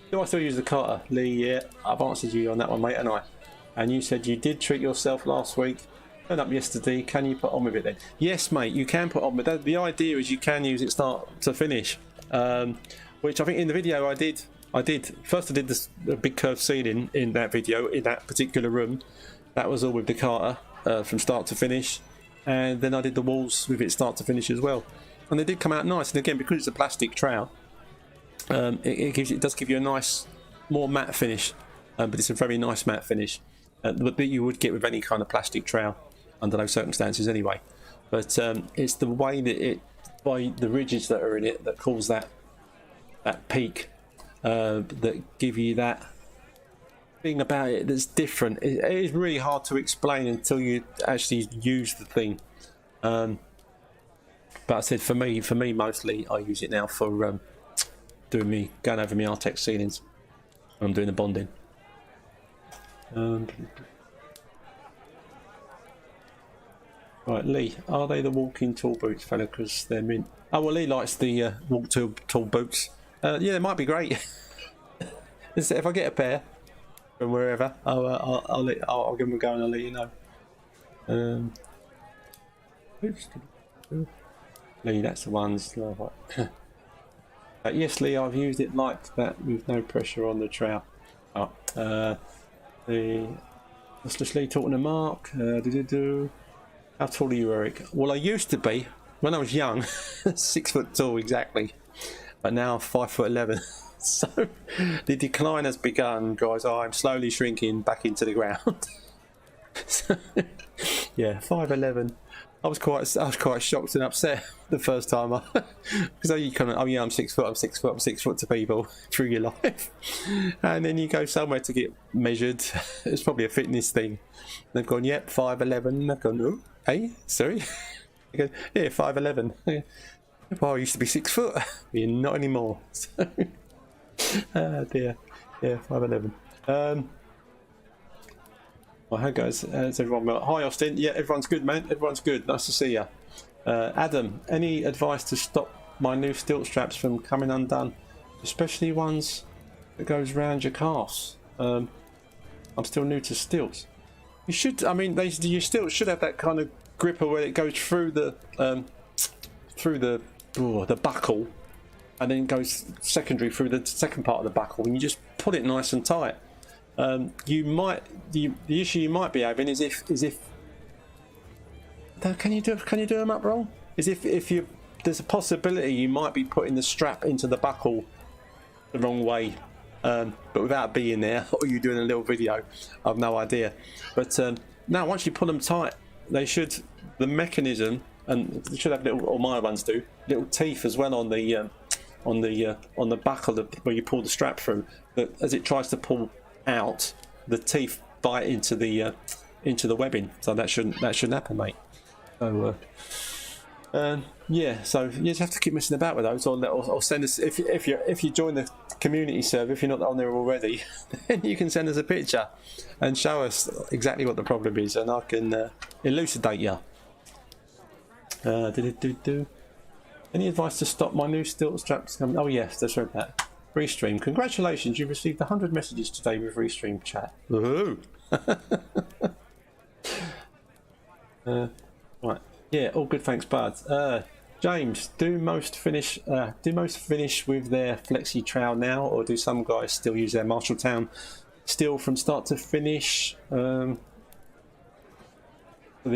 Do I still use the Carter? Lee, yeah. I've answered you on that one, mate, haven't I? And you said you did treat yourself last week. Turned up yesterday. Can you put on with it then? Yes, mate, you can put on with it. The idea is you can use it start to finish. Which I think in the video I did. First I did the big curved ceiling in that video, in that particular room. That was all with the Carter from start to finish. And then I did the walls with it start to finish as well. and they did come out nice. And again, because it's a plastic trowel, it does give you a nice, more matte finish, but it's a very nice matte finish that you would get with any kind of plastic trowel under those circumstances anyway. But it's the way that by the ridges that are in it that cause that peak, that give you that thing about it that's different. It is really hard to explain until you actually use the thing. But I said for me mostly I use it now for going over my Artex ceilings when I'm doing the bonding. Right, Lee, are they the walking tall boots, fella? Because they're mint. Oh well, Lee likes the walk tall boots. Yeah, they might be great. If I get a pair from wherever, I'll give them a go and I'll let you know. Lee, that's the ones. Yes, Lee, I've used it like that with no pressure on the trowel. Let's just Lee talking to Mark. How tall are you, Eric? Well, I used to be when I was young, 6 foot tall exactly, but now I'm 5'11". So the decline has begun, guys. I'm slowly shrinking back into the ground. So, yeah, 5'11". I was quite shocked and upset the first time, because you kind of, oh yeah, I'm 6 foot, I'm 6 foot, I'm 6 foot to people through your life, and then you go somewhere to get measured. It's probably a fitness thing. They've gone, yep, 5'11". They've gone, oh, hey, sorry. I go, yeah, 5'11". Well, I used to be 6 foot. You're not anymore. So, dear, yeah, 5'11". Well, how goes? Everyone well? Hi, Austin. Yeah, everyone's good, man. Everyone's good. Nice to see you. Adam, any advice to stop my new stilt straps from coming undone, especially ones that goes round your calves? I'm still new to stilts. You should. I mean, your stilts should have that kind of gripper where it goes through the buckle, and then goes secondary through the second part of the buckle, and you just pull it nice and tight. The issue you might be having is if can you do them up wrong? Is if there's a possibility you might be putting the strap into the buckle the wrong way, but without being there, or you doing a little video, I've no idea. But now once you pull them tight, the mechanism, and they should have little, or my ones do, little teeth as well on the buckle where you pull the strap through. That as it tries to pull out, the teeth bite into the webbing, so that shouldn't happen, mate. So yeah, so you just have to keep messing about with those, or send us if you join the community server, if you're not on there already, then you can send us a picture and show us exactly what the problem is, and I can elucidate you. Any advice to stop my new stilt straps coming? Oh yes, that's right, that. Restream. Congratulations, you've received 100 messages today with Restream chat. Woohoo! Right. Yeah, all good, thanks, bud. James, do most finish with their flexi trowel now, or do some guys still use their Marshalltown steel from start to finish, the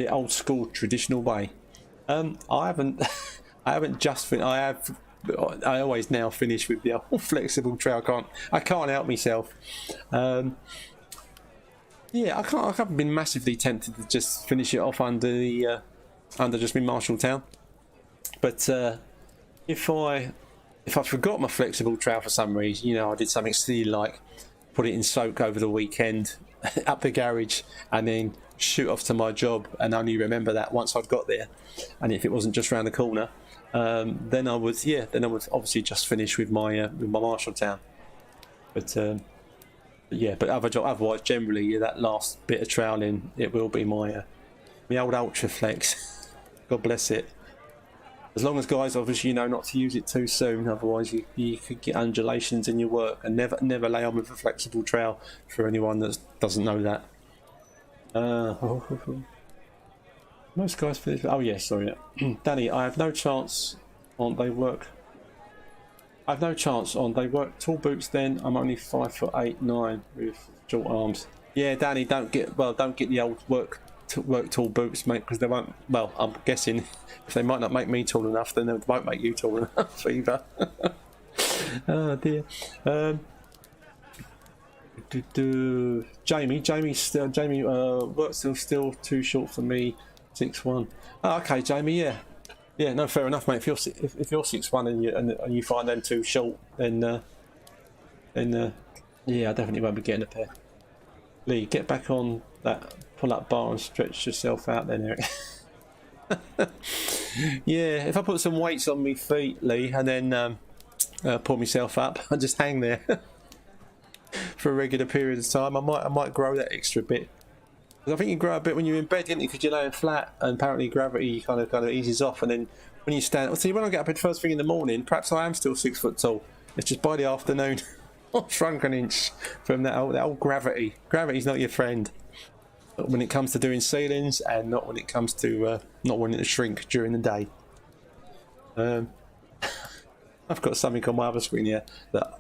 old school traditional way? I haven't just finished. I always now finish with the old flexible trowel. I can't help myself. Yeah, I haven't been massively tempted to just finish it off under just my Marshalltown. But if I forgot my flexible trowel for some reason, I did something silly like put it in soak over the weekend, up the garage, and then shoot off to my job, and only remember that once I'd got there, and if it wasn't just round the corner. Then I would obviously just finish with my Marshalltown. But otherwise generally, that last bit of troweling, it will be my old Ultra Flex. God bless it. As long as guys obviously not to use it too soon, otherwise you could get undulations in your work, and never lay on with a flexible trowel for anyone that doesn't know that. Most guys finish. Oh yeah, sorry, Danny. I have no chance on they work. Tall boots. Then I'm only 5'8", 9" with short arms. Yeah, Danny, don't get the old work work tall boots, mate, because they won't. Well, I'm guessing if they might not make me tall enough, then they won't make you tall enough either. Oh dear. Jamie, work's still too short for me. 6'1". Oh, okay, Jamie. Yeah. No, fair enough, mate. If you're 6'1" and you find them too short, then yeah, I definitely won't be getting a pair. Lee, get back on that pull-up bar and stretch yourself out then, Eric. Yeah, if I put some weights on my feet, Lee, and then pull myself up and just hang there for a regular period of time, I might grow that extra bit. I think you grow a bit when you're in bed, don't you? Because you're laying flat, and apparently gravity kind of eases off, and then when you stand, well, see, when I get up at first thing in the morning, perhaps I am still 6 foot tall. It's just by the afternoon, I've shrunk an inch from that old gravity. Gravity's not your friend when it comes to doing ceilings, and not when it comes to not wanting to shrink during the day. I've got something on my other screen here that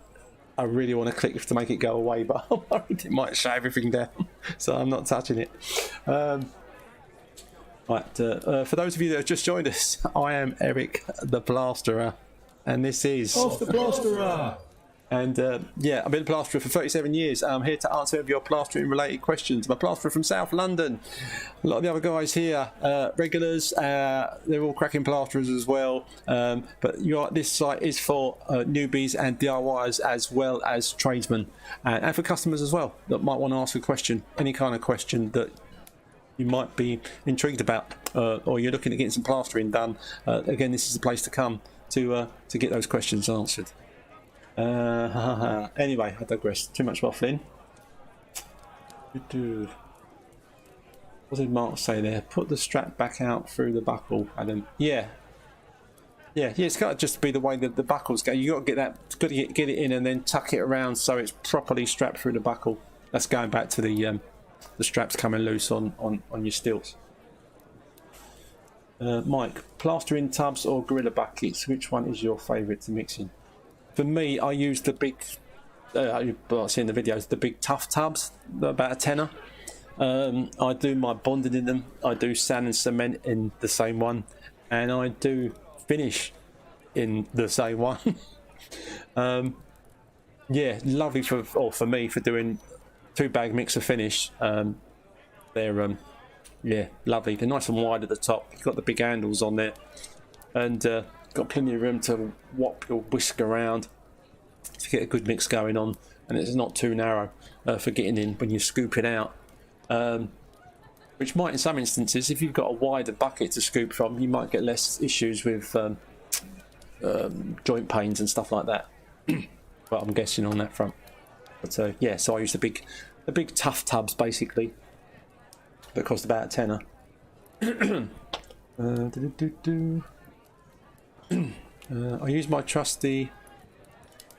I really want to click to make it go away, but I'm worried it might shut everything down, so I'm not touching it. Right, for those of you that have just joined us, I am Eric the Plasterer, and this is Off the Plasterer. And yeah, I've been a plasterer for 37 years. I'm here to answer your plastering related questions. I'm a plasterer from South London. A lot of the other guys here, regulars, they're all cracking plasterers as well. But this site is for newbies and DIYers as well as tradesmen, and for customers as well that might want to ask a question, any kind of question that you might be intrigued about, or you're looking at getting some plastering done. Again, this is the place to come to get those questions answered. Anyway, I digress. Too much waffling. What did Mark say there? Put the strap back out through the buckle, Adam. Yeah, it's got to just be the way that the buckles go. You got to get it in and then tuck it around so it's properly strapped through the buckle. That's going back to the straps coming loose on your stilts. Mike, plastering tubs or gorilla buckets? Which one is your favourite to mix in? For me, I use the big, I see in the videos, the big tough tubs, they're about a tenner. I do my bonding in them, I do sand and cement in the same one, and I do finish in the same one. Yeah, lovely for me for doing 2-bag mix of finish. They're yeah, lovely. They're nice and wide at the top. You've got the big handles on there, and got plenty of room to whop your whisk around to get a good mix going on, and it's not too narrow for getting in when you scoop it out, which might in some instances, if you've got a wider bucket to scoop from, you might get less issues with joint pains and stuff like that. But I'm guessing on that front. But yeah, so I use the big tough tubs basically that cost about a tenner. I use my trusty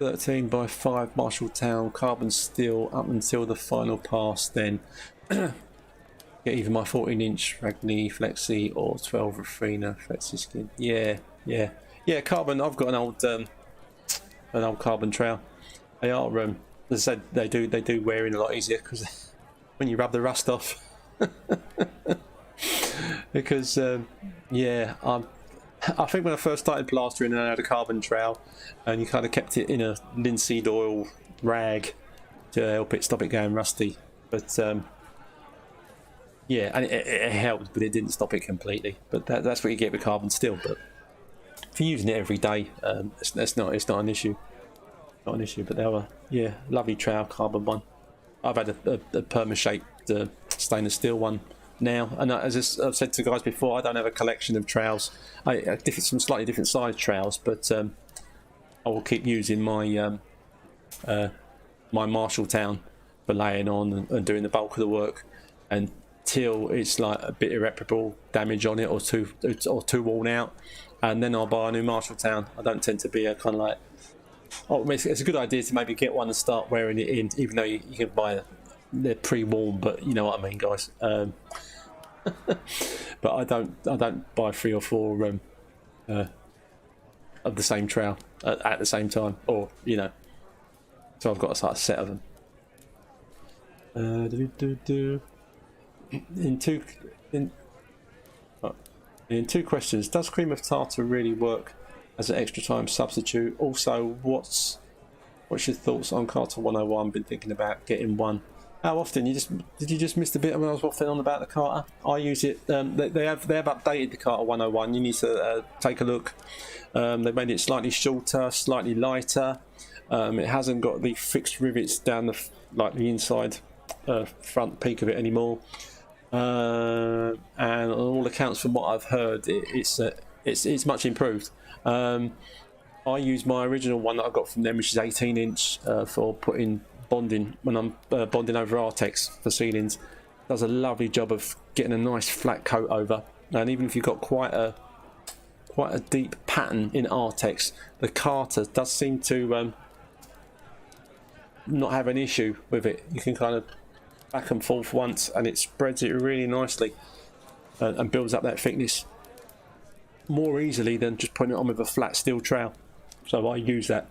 13x5 Marshalltown carbon steel up until the final pass, then get either my 14-inch Ragni Flexi or 12 Rafina Flexi skin. Yeah, carbon. I've got an old carbon trowel. They are, as I said, they do wear in a lot easier because when you rub the rust off. Because yeah, I think when I first started plastering, I had a carbon trowel, and you kind of kept it in a linseed oil rag to help it stop it going rusty. But yeah, and it helped, but it didn't stop it completely. But that's what you get with carbon steel. But if you're using it every day, it's not an issue. Not an issue. But they are, yeah, lovely trowel, carbon one. I've had a perma-shaped stainless steel one now, and as I've said to guys before, I don't have a collection of trowels. Some slightly different size trowels, but I will keep using my my Marshalltown for laying on and doing the bulk of the work until it's like a bit irreparable damage on it or too worn out, and then I'll buy a new Marshalltown. I don't tend to be a kind of like, it's a good idea to maybe get one and start wearing it in, even though you can buy they're pre-worn, but you know what I mean, guys. But I don't buy 3 or 4 of the same trowel at the same time, or you know. So I've got a set of them. in two questions, does cream of tartar really work as an extra time substitute? Also, what's your thoughts on Carter 101? Been thinking about getting one. How often? Did you just miss the bit when I was waffling on about the Carter? I use it. They have updated the Carter 101. You need to take a look. They've made it slightly shorter, slightly lighter. It hasn't got the fixed rivets down the inside front peak of it anymore. And on all accounts, from what I've heard, it's much improved. I use my original one that I got from them, which is 18-inch, for putting bonding when I'm bonding over Artex for ceilings. Does a lovely job of getting a nice flat coat over, and even if you've got quite a deep pattern in Artex, the Carter does seem to not have an issue with it. You can kind of back and forth once and it spreads it really nicely and builds up that thickness more easily than just putting it on with a flat steel trowel. So I use that.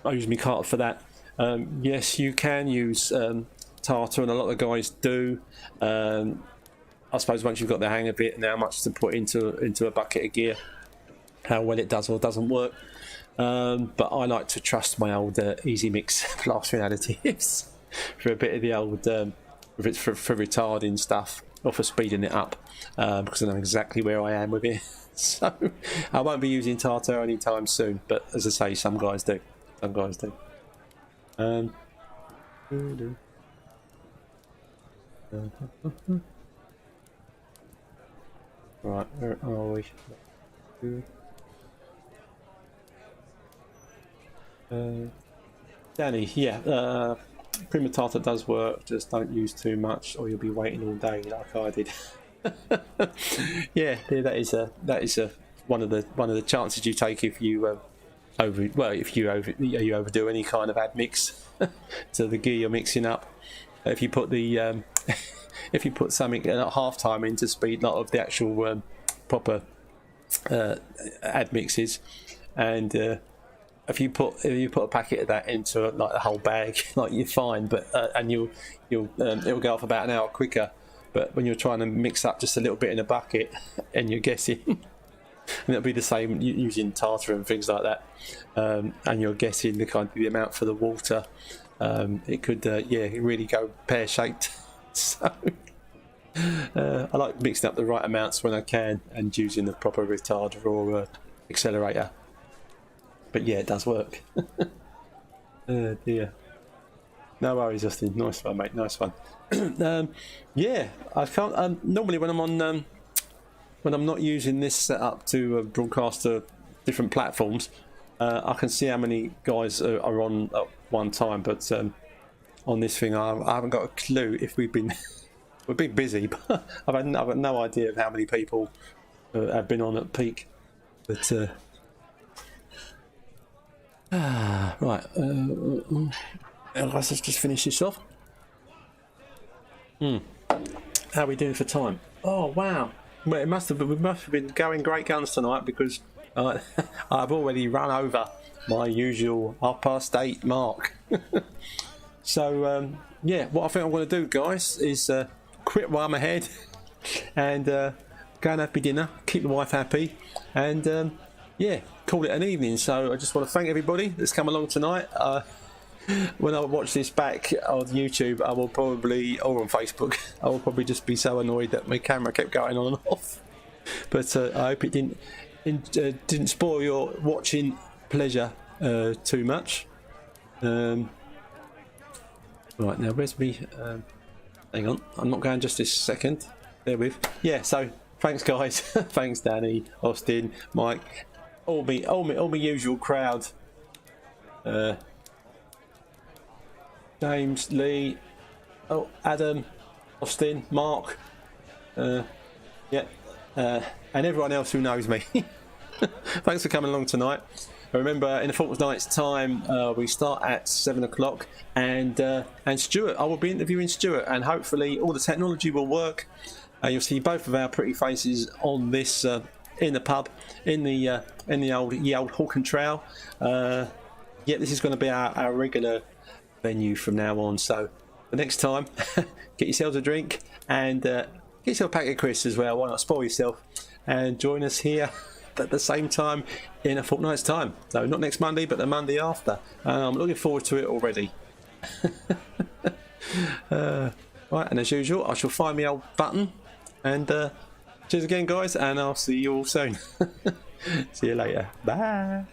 I use my Carter for that. Yes, you can use tartar, and a lot of guys do. I suppose once you've got the hang of it and how much to put into a bucket of gear, how well it does or doesn't work. But I like to trust my old Easy Mix plastering additives for a bit of the old for retarding stuff or for speeding it up, because I know exactly where I am with it. So I won't be using tartar anytime soon, but as I say, some guys do. Right, where are we? Danny, yeah, cream of tartar does work, just don't use too much or you'll be waiting all day like I did. yeah, that is one of the chances you take if you overdo any kind of add mix to the gear you're mixing up. If you put the if you put something at half time into speed, not of the actual proper add mixes, and if you put a packet of that into like a whole bag, like you're fine, but and it'll go off about an hour quicker. But when you're trying to mix up just a little bit in a bucket, and you're guessing, and it'll be the same using tartar and things like that, and you're guessing the amount for the water, it could really go pear shaped. So I like mixing up the right amounts when I can and using the proper retarder or accelerator. But yeah, it does work. Oh dear. No worries, Justin. Nice one, mate. Nice one. Yeah, I can't. Normally, when I'm on, when I'm not using this setup to broadcast to different platforms, I can see how many guys are on at one time. But on this thing, I haven't got a clue if we've been busy. But I've got no idea of how many people have been on at peak. But right, let's just finish this off. How are we doing for time? Oh wow! Well, we must have been going great guns tonight, because I've already run over my usual 8:30 mark. So yeah, what I think I'm going to do, guys, is quit while I'm ahead and go and have my dinner, keep the wife happy, and yeah, call it an evening. So I just want to thank everybody that's come along tonight. When I watch this back on YouTube, I will probably, or on Facebook, I will probably just be so annoyed that my camera kept going on and off. But I hope it didn't spoil your watching pleasure too much. Right, now where's me? Hang on, I'm not going just this second. There with. Yeah, so thanks guys. Thanks Danny, Austin, Mike, all my usual crowd. James, Lee, Adam, Austin, Mark, and everyone else who knows me. Thanks for coming along tonight. Remember, in a fortnight's time, we start at 7 o'clock, and Stuart, I will be interviewing Stuart, and hopefully all the technology will work. You'll see both of our pretty faces on this in the pub, in the old Hawk and Trowel. Yeah, this is going to be our regular venue from now on. So the next time, get yourselves a drink and get yourself a packet of crisps as well. Why not spoil yourself and join us here at the same time in a fortnight's time. So not next Monday, but the Monday after. I'm looking forward to it already. Right, and as usual, I shall find my old button. And cheers again, guys, and I'll see you all soon. See you later. Bye.